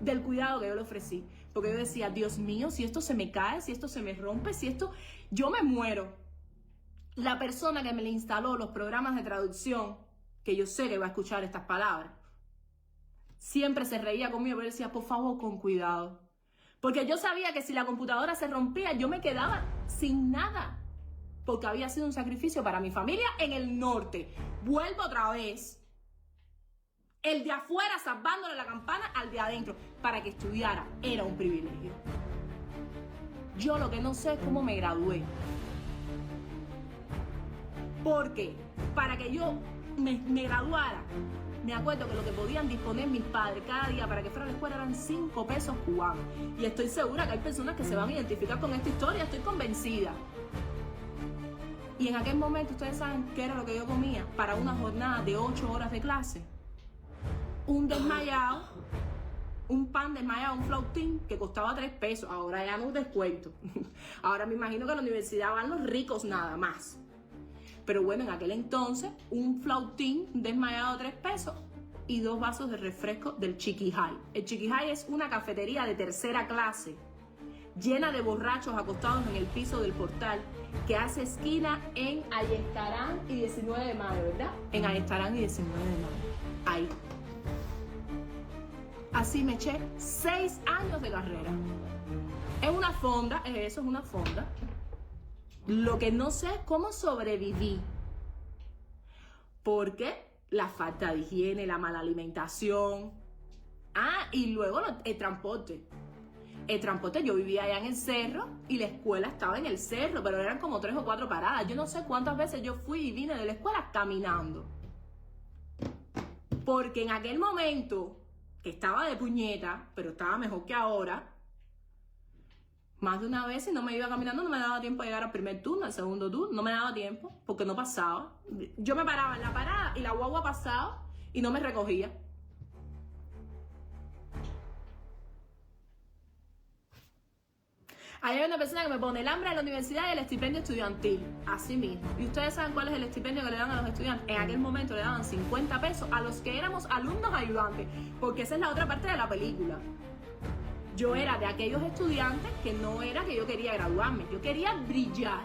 Del cuidado que yo le ofrecí. Porque yo decía, Dios mío, si esto se me cae, si esto se me rompe, si esto... Yo me muero. La persona que me le instaló los programas de traducción, que yo sé que va a escuchar estas palabras, siempre se reía conmigo, pero decía, por favor, con cuidado. Porque yo sabía que si la computadora se rompía, yo me quedaba sin nada. Porque había sido un sacrificio para mi familia en el norte. Vuelvo otra vez. El de afuera salvándole la campana al de adentro para que estudiara. Era un privilegio. Yo lo que no sé es cómo me gradué. Porque para que yo me graduara, me acuerdo que lo que podían disponer mis padres cada día para que fuera a la escuela eran 5 pesos cubanos. Y estoy segura que hay personas que se van a identificar con esta historia, estoy convencida. Y en aquel momento, ustedes saben qué era lo que yo comía para una jornada de 8 horas de clase. Un desmayado, un pan desmayado, un flautín que costaba 3 pesos. Ahora ya no descuento. Ahora me imagino que a la universidad van los ricos nada más. Pero bueno, en aquel entonces, un flautín desmayado 3 pesos y 2 vasos de refresco del Chiquijay. El Chiquijay es una cafetería de tercera clase, llena de borrachos acostados en el piso del portal, que hace esquina en Ayestarán y 19 de mayo, ¿verdad? En Ayestarán y 19 de mayo. Ahí. Así me eché 6 años de carrera. Es una fonda, es una fonda. Lo que no sé es cómo sobreviví. Porque la falta de higiene, la mala alimentación. Y luego el transporte. El transporte, yo vivía allá en el cerro y la escuela estaba en el cerro, pero eran como 3 o 4 paradas. Yo no sé cuántas veces yo fui y vine de la escuela caminando. Porque en aquel momento, que estaba de puñeta, pero estaba mejor que ahora, más de una vez, si no me iba caminando, no me daba tiempo de llegar al primer turno, al segundo turno, no me daba tiempo, porque no pasaba. Yo me paraba en la parada y la guagua pasaba y no me recogía. Ahí hay una persona que me pone el hambre de la universidad y el estipendio estudiantil, así mismo. ¿Y ustedes saben cuál es el estipendio que le dan a los estudiantes? En aquel momento le daban 50 pesos a los que éramos alumnos ayudantes, porque esa es la otra parte de la película. Yo era de aquellos estudiantes que no era que yo quería graduarme, yo quería brillar.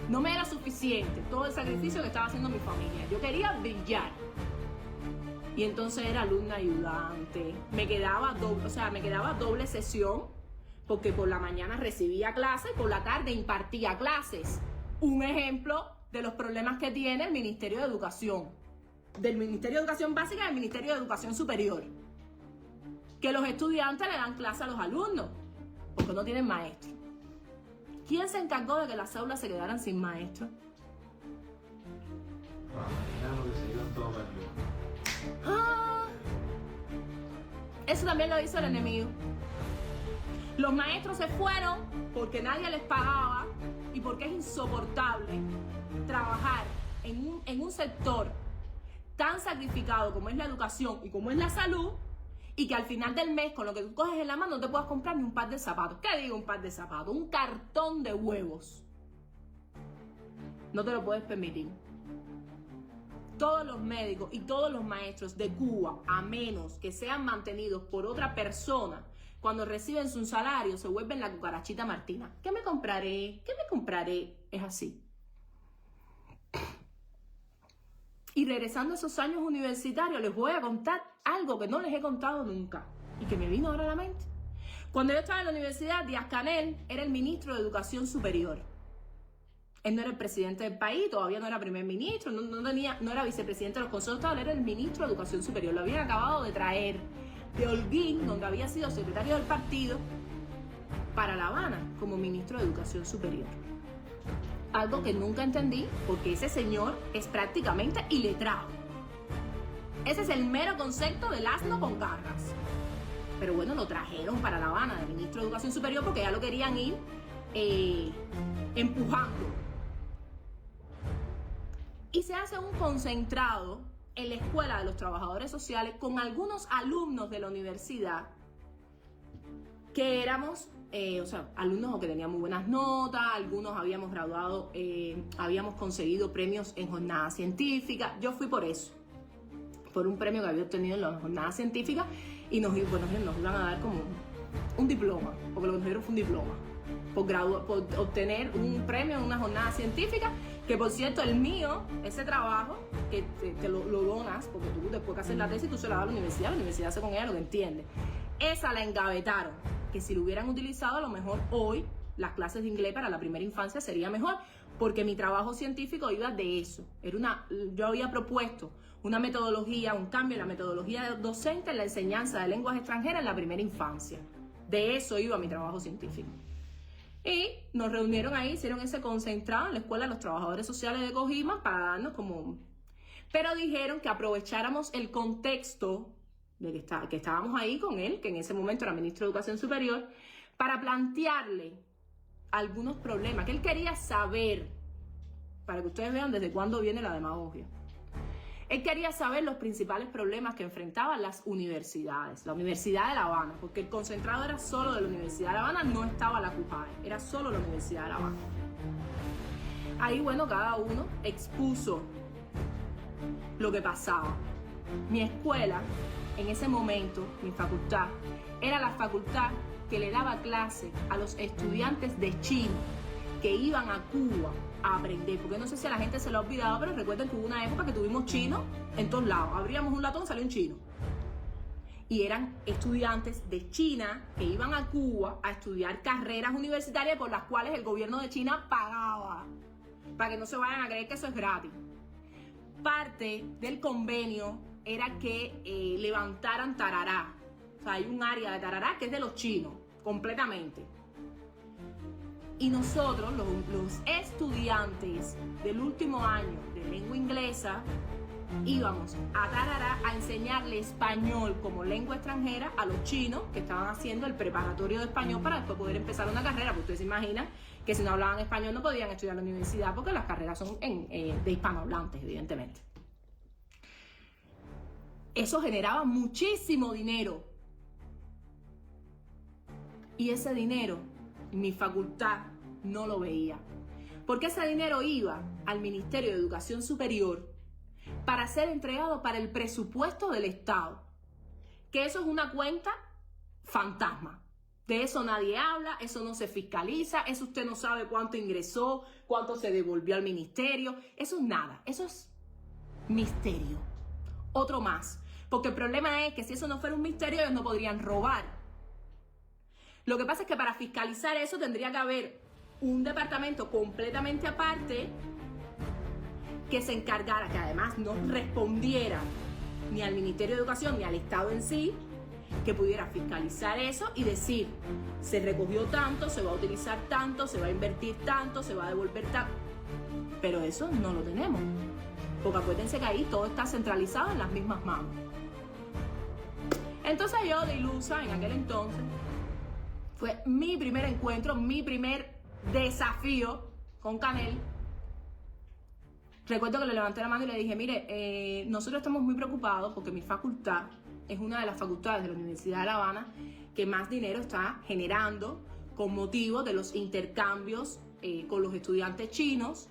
No me era suficiente todo el sacrificio que estaba haciendo mi familia, yo quería brillar. Y entonces era alumna ayudante, me quedaba doble sesión, porque por la mañana recibía clases y por la tarde impartía clases. Un ejemplo de los problemas que tiene el Ministerio de Educación, del Ministerio de Educación Básica y del Ministerio de Educación Superior. Que los estudiantes le dan clase a los alumnos, porque no tienen maestro. ¿Quién se encargó de que las aulas se quedaran sin maestro? Eso también lo hizo el enemigo. Los maestros se fueron porque nadie les pagaba y porque es insoportable trabajar en un sector tan sacrificado como es la educación y como es la salud, y que al final del mes, con lo que tú coges en la mano, no te puedas comprar ni un par de zapatos. ¿Qué digo un par de zapatos? Un cartón de huevos. No te lo puedes permitir. Todos los médicos y todos los maestros de Cuba, a menos que sean mantenidos por otra persona, cuando reciben su salario, se vuelven la cucarachita Martina. ¿Qué me compraré? ¿Qué me compraré? Es así. Y regresando a esos años universitarios, les voy a contar algo que no les he contado nunca y que me vino ahora a la mente. Cuando yo estaba en la universidad, Díaz-Canel era el ministro de Educación Superior. Él no era el presidente del país, todavía no era primer ministro, no era vicepresidente de los consejos estables, era el ministro de Educación Superior. Lo habían acabado de traer de Holguín, donde había sido secretario del partido, para La Habana como ministro de Educación Superior. Algo que nunca entendí, porque ese señor es prácticamente iletrado. Ese es el mero concepto del asno con garras. Pero bueno, lo trajeron para La Habana de ministro de Educación Superior porque ya lo querían ir empujando. Y se hace un concentrado en la Escuela de los Trabajadores Sociales con algunos alumnos de la universidad que éramos, alumnos que tenían muy buenas notas, algunos habíamos graduado, habíamos conseguido premios en jornadas científicas. Yo fui por eso, por un premio que había obtenido en las jornadas científicas, y nos iban a dar como un diploma, porque lo que nos dieron fue un diploma, por obtener un premio en una jornada científica, que por cierto el mío, ese trabajo, que te lo donas, porque tú después que haces la tesis, tú se la das a la universidad hace con ella lo que entiende. Esa la engavetaron, que si lo hubieran utilizado a lo mejor hoy, las clases de inglés para la primera infancia sería mejor, porque mi trabajo científico iba de eso. Yo había propuesto una metodología, un cambio en la metodología docente en la enseñanza de lenguas extranjeras en la primera infancia. De eso iba mi trabajo científico. Y nos reunieron ahí, hicieron ese concentrado en la Escuela de los Trabajadores Sociales de Cojima para darnos como... Pero dijeron que aprovecháramos el contexto de que estábamos ahí con él, que en ese momento era ministro de Educación Superior, para plantearle algunos problemas que él quería saber, para que ustedes vean desde cuándo viene la demagogia. Él quería saber los principales problemas que enfrentaban las universidades, la Universidad de La Habana, porque el concentrado era solo de la Universidad de La Habana, no estaba la CUPAE, era solo la Universidad de La Habana. Ahí, bueno, cada uno expuso lo que pasaba. Mi escuela, en ese momento, mi facultad, era la facultad que le daba clase a los estudiantes de chino que iban a Cuba a aprender, porque no sé si a la gente se lo ha olvidado, pero recuerden que hubo una época que tuvimos chino en todos lados. Abríamos un latón, salió un chino. Y eran estudiantes de China que iban a Cuba a estudiar carreras universitarias por las cuales el gobierno de China pagaba, para que no se vayan a creer que eso es gratis. Parte del convenio era que levantaran Tarará. O sea, hay un área de Tarará que es de los chinos, completamente. Y nosotros, los estudiantes del último año de lengua inglesa, íbamos a Tarará a enseñarle español como lengua extranjera a los chinos que estaban haciendo el preparatorio de español para después poder empezar una carrera. Porque ustedes se imaginan que si no hablaban español no podían estudiar en la universidad, porque las carreras son de hispanohablantes, evidentemente. Eso generaba muchísimo dinero. Y ese dinero, mi facultad no lo veía. Porque ese dinero iba al Ministerio de Educación Superior para ser entregado para el presupuesto del Estado. Que eso es una cuenta fantasma. De eso nadie habla, eso no se fiscaliza, eso usted no sabe cuánto ingresó, cuánto se devolvió al ministerio. Eso es nada, eso es misterio. Otro más. Porque el problema es que si eso no fuera un misterio, ellos no podrían robar. Lo que pasa es que para fiscalizar eso tendría que haber un departamento completamente aparte que se encargara, que además no respondiera ni al Ministerio de Educación ni al Estado en sí, que pudiera fiscalizar eso y decir, se recogió tanto, se va a utilizar tanto, se va a invertir tanto, se va a devolver tanto. Pero eso no lo tenemos. Porque acuérdense que ahí todo está centralizado en las mismas manos. Entonces yo, de ilusa en aquel entonces, fue mi primer encuentro, mi primer desafío con Canel. Recuerdo que le levanté la mano y le dije, mire, nosotros estamos muy preocupados porque mi facultad es una de las facultades de la Universidad de La Habana que más dinero está generando con motivo de los intercambios con los estudiantes chinos,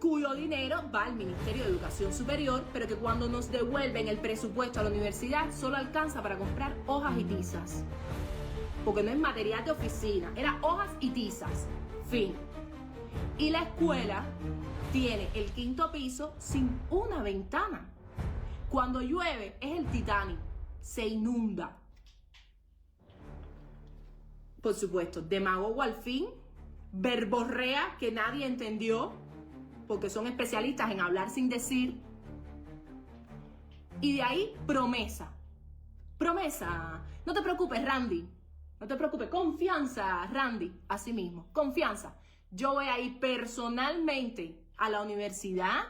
cuyo dinero va al Ministerio de Educación Superior, pero que cuando nos devuelven el presupuesto a la universidad solo alcanza para comprar hojas y tizas. Porque no es material de oficina, era hojas y tizas. Fin. Y la escuela tiene el quinto piso sin una ventana. Cuando llueve es el Titanic, se inunda. Por supuesto, demagogo al fin, verborrea que nadie entendió, porque son especialistas en hablar sin decir. Y de ahí promesa. Promesa. No te preocupes, Randy. No te preocupes. Confianza, Randy. Así mismo. Confianza. Yo voy a ir personalmente a la universidad.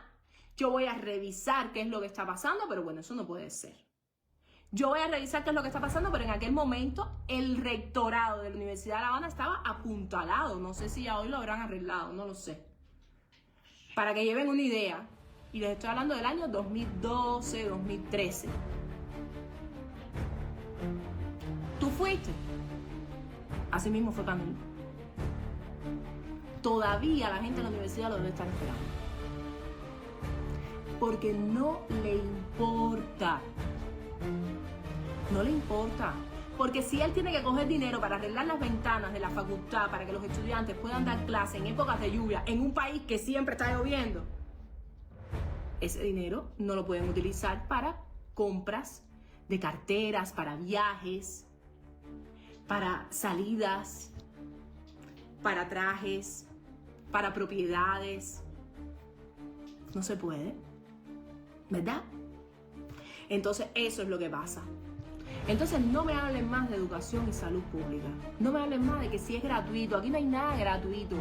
Yo voy a revisar qué es lo que está pasando, pero bueno, eso no puede ser. Yo voy a revisar qué es lo que está pasando, pero en aquel momento el rectorado de la Universidad de La Habana estaba apuntalado. No sé si ya hoy lo habrán arreglado, no lo sé. Para que lleven una idea, y les estoy hablando del año 2012, 2013. ¿Tú fuiste? Así mismo fue para mí. Todavía la gente de la universidad lo debe estar esperando. Porque no le importa. No le importa. Porque si él tiene que coger dinero para arreglar las ventanas de la facultad, para que los estudiantes puedan dar clase en épocas de lluvia, en un país que siempre está lloviendo, ese dinero no lo pueden utilizar para compras de carteras, para viajes, para salidas, para trajes, para propiedades. No se puede, ¿verdad? Entonces eso es lo que pasa. Entonces no me hablen más de educación y salud pública. No me hablen más de que si es gratuito. Aquí no hay nada gratuito.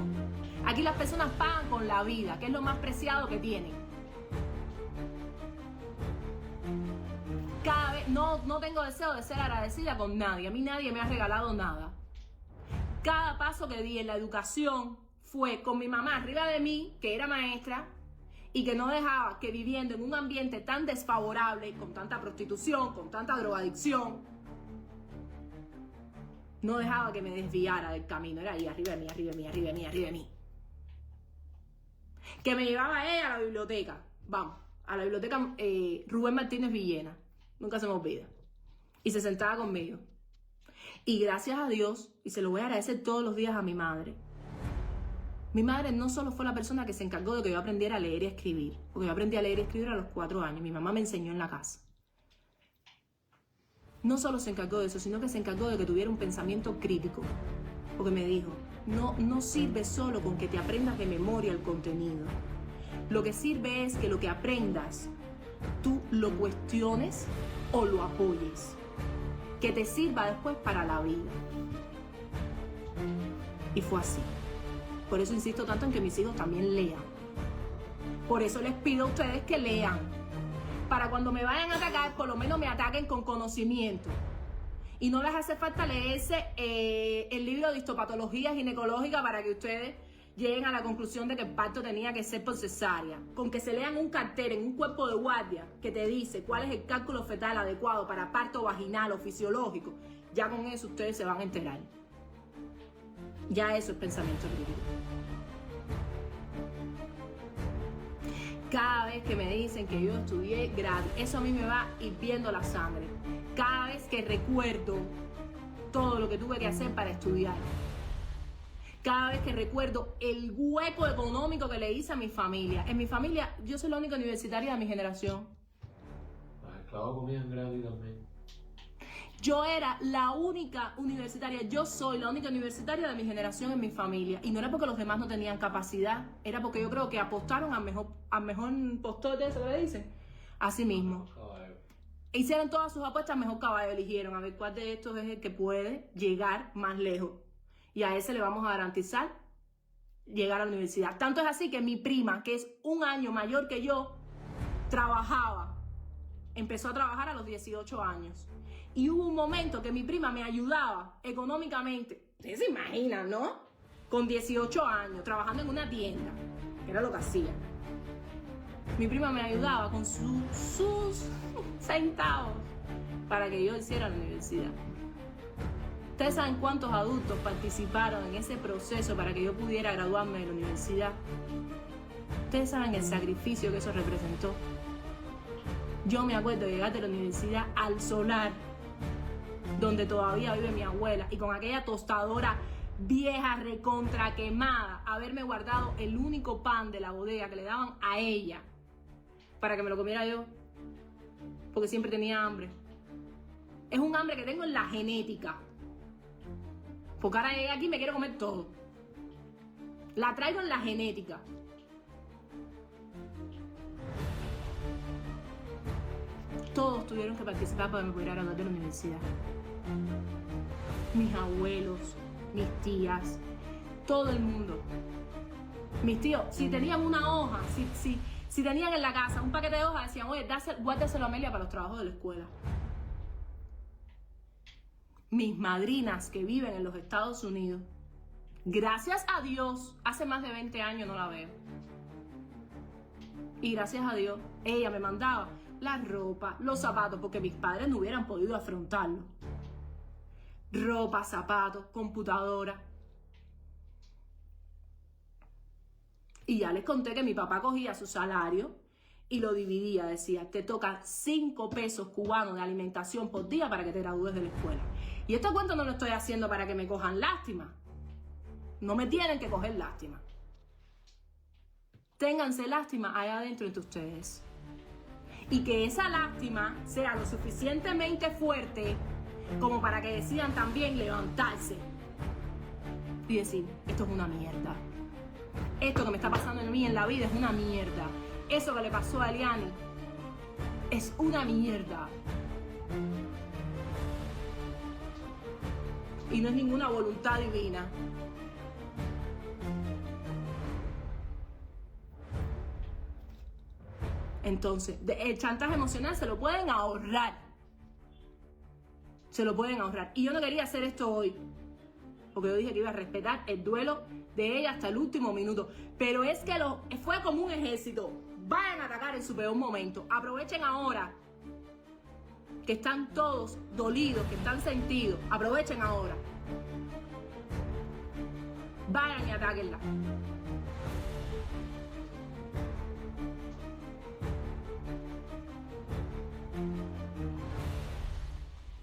Aquí las personas pagan con la vida, que es lo más preciado que tienen. Cada vez, no tengo deseo de ser agradecida con nadie. A mí nadie me ha regalado nada. Cada paso que di en la educación fue con mi mamá arriba de mí, que era maestra, y que no dejaba que viviendo en un ambiente tan desfavorable, con tanta prostitución, con tanta drogadicción, no dejaba que me desviara del camino. Era ahí, arriba de mí, arriba de mí, arriba de mí, arriba de mí. Que me llevaba ella a la biblioteca. Vamos, a la biblioteca Rubén Martínez Villena. Nunca se me olvida. Y se sentaba conmigo. Y gracias a Dios, y se lo voy a agradecer todos los días a mi madre, mi madre no solo fue la persona que se encargó de que yo aprendiera a leer y a escribir, porque yo aprendí a leer y escribir a los 4 años. Mi mamá me enseñó en la casa. No solo se encargó de eso, sino que se encargó de que tuviera un pensamiento crítico. Porque me dijo, no sirve solo con que te aprendas de memoria el contenido. Lo que sirve es que lo que aprendas, tú lo cuestiones o lo apoyes. Que te sirva después para la vida. Y fue así. Por eso insisto tanto en que mis hijos también lean. Por eso les pido a ustedes que lean. Para cuando me vayan a atacar, por lo menos me ataquen con conocimiento. Y no les hace falta leerse el libro de histopatología ginecológica para que ustedes lleguen a la conclusión de que el parto tenía que ser por cesárea. Con que se lean un cartel en un cuerpo de guardia que te dice cuál es el cálculo fetal adecuado para parto vaginal o fisiológico, ya con eso ustedes se van a enterar. Ya eso es pensamiento crítico. Cada vez que me dicen que yo estudié gratis, eso a mí me va hirviendo la sangre. Cada vez que recuerdo todo lo que tuve que hacer para estudiar. Cada vez que recuerdo el hueco económico que le hice a mi familia. En mi familia, yo soy la única universitaria de mi generación. Los esclavos comían gratis también. Yo era la única universitaria, yo soy la única universitaria de mi generación en mi familia. Y no era porque los demás no tenían capacidad, era porque yo creo que apostaron al mejor postor de eso que le dicen. Así mismo. Hicieron todas sus apuestas, mejor caballo eligieron. A ver cuál de estos es el que puede llegar más lejos. Y a ese le vamos a garantizar llegar a la universidad. Tanto es así que mi prima, que es 1 año mayor que yo, empezó a trabajar a los 18 años. Y hubo un momento que mi prima me ayudaba económicamente. Ustedes se imaginan, ¿no? Con 18 años, trabajando en una tienda, que era lo que hacía. Mi prima me ayudaba con sus centavos para que yo hiciera la universidad. ¿Ustedes saben cuántos adultos participaron en ese proceso para que yo pudiera graduarme de la universidad? ¿Ustedes saben el sacrificio que eso representó? Yo me acuerdo de llegar de la universidad al solar, donde todavía vive mi abuela, y con aquella tostadora vieja, recontra quemada, haberme guardado el único pan de la bodega que le daban a ella para que me lo comiera yo, porque siempre tenía hambre. Es un hambre que tengo en la genética, porque ahora llegué aquí y me quiero comer todo. La traigo en la genética. Todos tuvieron que participar para que me pudiera graduar de la universidad. Mis abuelos, mis tías, todo el mundo. Mis tíos, si tenían una hoja, si tenían en la casa un paquete de hojas, decían, oye, guárdaselo a Amelia para los trabajos de la escuela. mis madrinas que viven en los Estados Unidos, gracias a Dios, hace más de 20 años no la veo. Y gracias a Dios, ella me mandaba la ropa, los zapatos, porque mis padres no hubieran podido afrontarlo. Ropa, zapatos, computadora. Y ya les conté que mi papá cogía su salario y lo dividía. Decía, te tocan 5 pesos cubanos de alimentación por día para que te gradúes de la escuela. Y este cuento no lo estoy haciendo para que me cojan lástima. No me tienen que coger lástima. Ténganse lástima allá adentro entre ustedes. Y que esa lástima sea lo suficientemente fuerte como para que decidan también levantarse y decir, esto es una mierda. Esto que me está pasando a mí en la vida es una mierda. Eso que le pasó a Eliani es una mierda. Y no es ninguna voluntad divina. Entonces, el chantaje emocional se lo pueden ahorrar. Se lo pueden ahorrar. Y yo no quería hacer esto hoy, porque yo dije que iba a respetar el duelo de ella hasta el último minuto. Pero es que fue como un ejército. Vayan a atacar en su peor momento. Aprovechen ahora que están todos dolidos, que están sentidos. Aprovechen ahora. Vayan y atáquenla.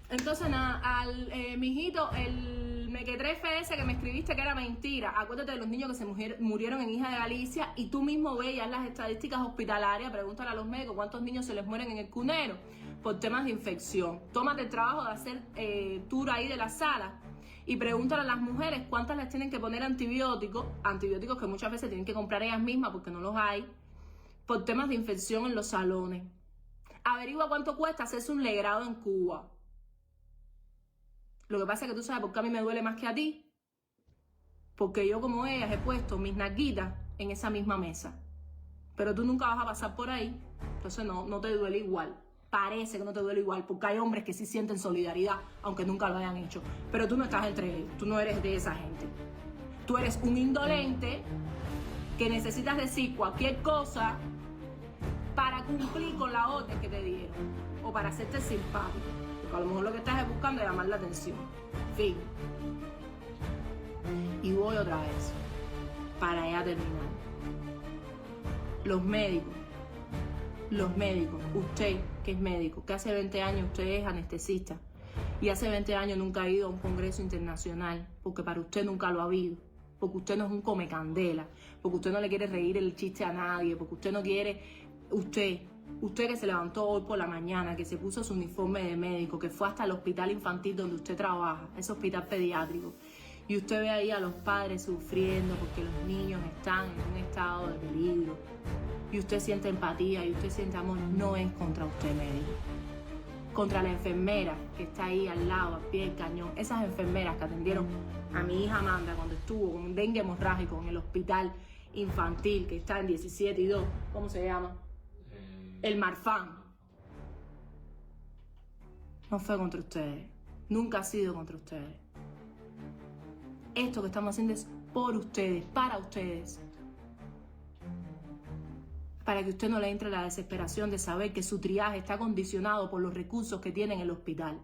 Entonces, nada, mijito, el mequetrefe ese que me escribiste que era mentira. Acuérdate de los niños que se murieron en Hija de Galicia y tú mismo veías las estadísticas hospitalarias. Pregúntale a los médicos cuántos niños se les mueren en el cunero por temas de infección. Tómate el trabajo de hacer tour ahí de la sala y pregúntale a las mujeres cuántas les tienen que poner antibióticos que muchas veces tienen que comprar ellas mismas porque no los hay, por temas de infección en los salones. Averigua cuánto cuesta hacerse un legrado en Cuba. Lo que pasa es que tú sabes por qué a mí me duele más que a ti. Porque yo como ellas he puesto mis nalguitas en esa misma mesa. Pero tú nunca vas a pasar por ahí. Entonces no te duele igual. Parece que no te duele igual. Porque hay hombres que sí sienten solidaridad, aunque nunca lo hayan hecho. Pero tú no estás entre ellos. Tú no eres de esa gente. Tú eres un indolente que necesitas decir cualquier cosa para cumplir con la orden que te dieron. O para hacerte simpático. A lo mejor lo que estás es buscando llamar la atención. Fin. Y voy otra vez. Para ya terminar. Los médicos. Usted, que es médico, que hace 20 años usted es anestesista. Y hace 20 años nunca ha ido a un congreso internacional. Porque para usted nunca lo ha habido. Porque usted no es un come candela. Porque usted no le quiere reír el chiste a nadie. Porque usted no quiere... Usted que se levantó hoy por la mañana, que se puso su uniforme de médico, que fue hasta el hospital infantil donde usted trabaja, ese hospital pediátrico, y usted ve ahí a los padres sufriendo porque los niños están en un estado de peligro, y usted siente empatía y usted siente amor, no es contra usted, médico. Contra la enfermera que está ahí al lado, al pie del cañón, esas enfermeras que atendieron a mi hija Amanda cuando estuvo con dengue hemorrágico en el hospital infantil que está en 17 y 2, ¿cómo se llama? El Marfan. No fue contra ustedes. Nunca ha sido contra ustedes. Esto que estamos haciendo es por ustedes, para ustedes. Para que usted no le entre la desesperación de saber que su triaje está condicionado por los recursos que tiene en el hospital.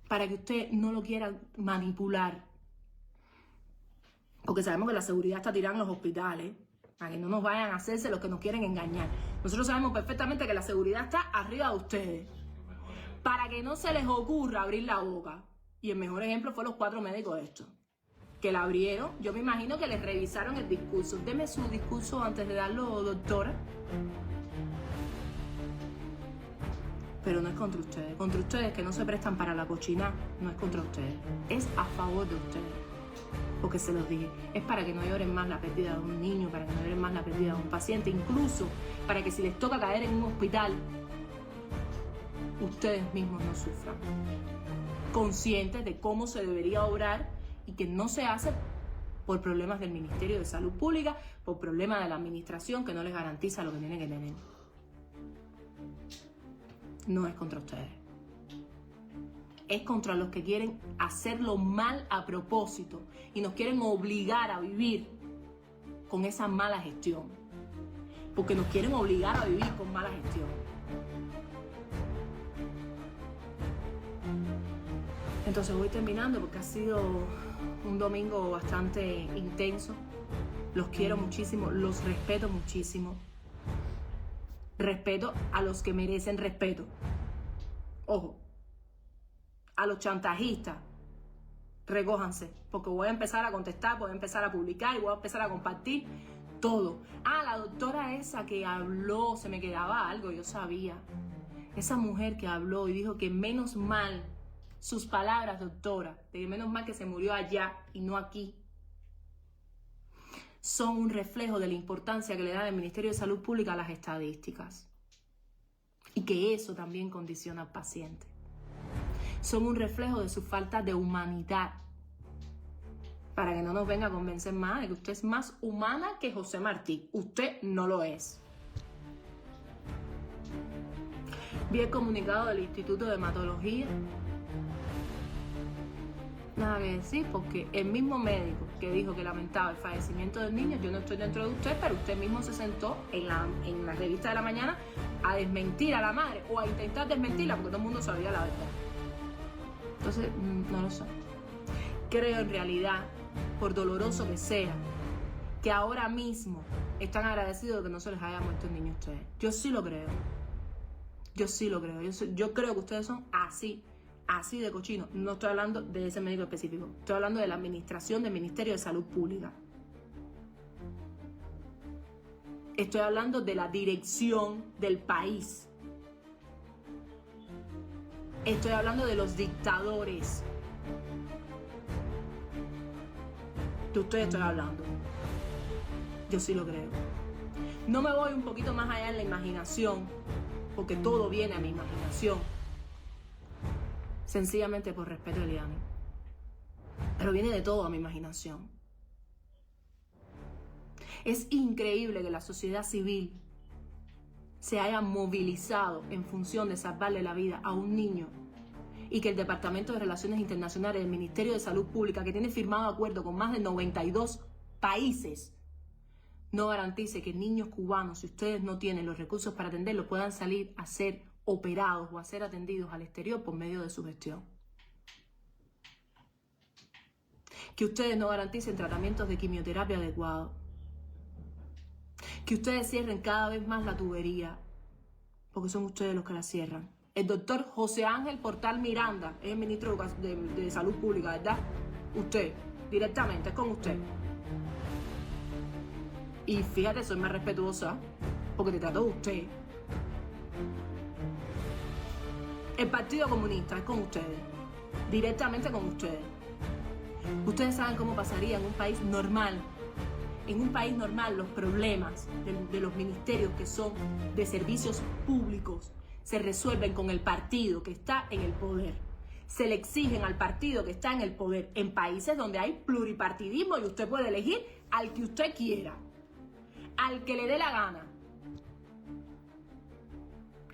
Para que usted no lo quiera manipular. Porque sabemos que la seguridad está tirada en los hospitales. Para que no nos vayan a hacerse los que nos quieren engañar. Nosotros sabemos perfectamente que la seguridad está arriba de ustedes. Para que no se les ocurra abrir la boca. Y el mejor ejemplo fue los 4 médicos de estos. Que la abrieron. Yo me imagino que les revisaron el discurso. Deme su discurso antes de darlo, doctora. Pero no es contra ustedes. Contra ustedes que no se prestan para la cochina. No es contra ustedes. Es a favor de ustedes. Porque se los dije, es para que no lloren más la pérdida de un niño, para que no lloren más la pérdida de un paciente, incluso para que si les toca caer en un hospital, ustedes mismos no sufran. Conscientes de cómo se debería obrar y que no se hace por problemas del Ministerio de Salud Pública, por problemas de la administración que no les garantiza lo que tienen que tener. No es contra ustedes. es contra los que quieren hacerlo mal a propósito y nos quieren obligar a vivir con esa mala gestión. Porque nos quieren obligar a vivir con mala gestión. Entonces voy terminando porque ha sido un domingo bastante intenso. Los quiero muchísimo, los respeto muchísimo. Respeto a los que merecen respeto. Ojo, a los chantajistas, recójanse, porque voy a empezar a contestar, voy a empezar a publicar y voy a empezar a compartir todo. Ah, la doctora esa que habló, se me quedaba algo, yo sabía. Esa mujer que habló y dijo que menos mal, sus palabras, doctora, de que menos mal que se murió allá y no aquí, son un reflejo de la importancia que le da el Ministerio de Salud Pública a las estadísticas. Y que eso también condiciona al paciente. Son un reflejo de su falta de humanidad. Para que no nos venga a convencer más de que usted es más humana que José Martí. Usted no lo es. Vi el comunicado del Instituto de Hematología. Nada que decir, porque el mismo médico que dijo que lamentaba el fallecimiento del niño, yo no estoy dentro de usted, pero usted mismo se sentó en la revista de la mañana a desmentir a la madre o a intentar desmentirla porque todo el mundo sabía la verdad. Entonces, no lo sé. Creo en realidad, por doloroso que sea, que ahora mismo están agradecidos de que no se les haya muerto el niño a ustedes. Yo sí lo creo. Yo sí lo creo. Yo creo que ustedes son así de cochino. No estoy hablando de ese médico específico. Estoy hablando de la administración del Ministerio de Salud Pública. Estoy hablando de la dirección del país. Estoy hablando de los dictadores. De ustedes estoy hablando. Yo sí lo creo. No me voy un poquito más allá en la imaginación, porque todo viene a mi imaginación. Sencillamente por respeto a Eliani. Pero viene de todo a mi imaginación. Es increíble que la sociedad civil se haya movilizado en función de salvarle la vida a un niño y que el Departamento de Relaciones Internacionales del Ministerio de Salud Pública, que tiene firmado acuerdo con más de 92 países, no garantice que niños cubanos, si ustedes no tienen los recursos para atenderlos, puedan salir a ser operados o a ser atendidos al exterior por medio de su gestión. Que ustedes no garanticen tratamientos de quimioterapia adecuados. Que ustedes cierren cada vez más la tubería, porque son ustedes los que la cierran. El doctor José Ángel Portal Miranda es el ministro de Salud Pública, ¿verdad? Usted, directamente, es con usted. Y fíjate, soy más respetuosa, porque te trato de usted. El Partido Comunista es con ustedes, directamente con ustedes. Ustedes saben cómo pasaría en un país normal. En un país normal los problemas de los ministerios que son de servicios públicos se resuelven con el partido que está en el poder. Se le exigen al partido que está en el poder. En países donde hay pluripartidismo y usted puede elegir al que usted quiera, al que le dé la gana.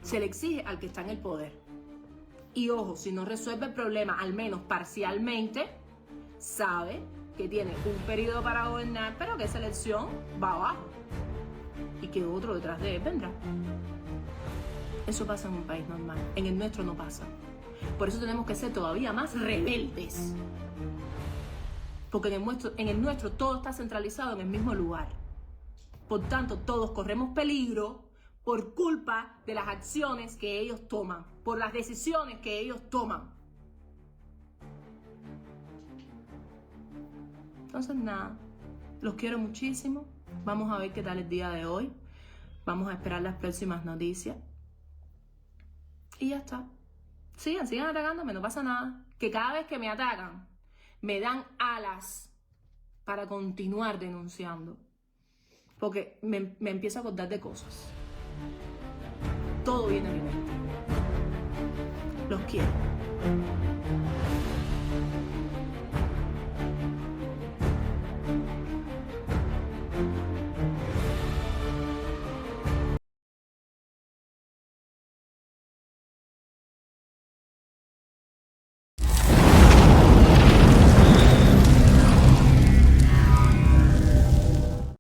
Se le exige al que está en el poder. Y ojo, si no resuelve el problema, al menos parcialmente, sabe que tiene un periodo para gobernar, pero que esa elección va abajo y que otro detrás de él vendrá. Eso pasa en un país normal. En el nuestro no pasa. Por eso tenemos que ser todavía más rebeldes. Porque en el nuestro todo está centralizado en el mismo lugar. Por tanto, todos corremos peligro por culpa de las acciones que ellos toman, por las decisiones que ellos toman. Entonces, nada, los quiero muchísimo. Vamos a ver qué tal el día de hoy. Vamos a esperar las próximas noticias. Y ya está. Sigan atacándome, no pasa nada. Que cada vez que me atacan, me dan alas para continuar denunciando. Porque me empiezo a acordar de cosas. Todo viene a mi mente. Los quiero.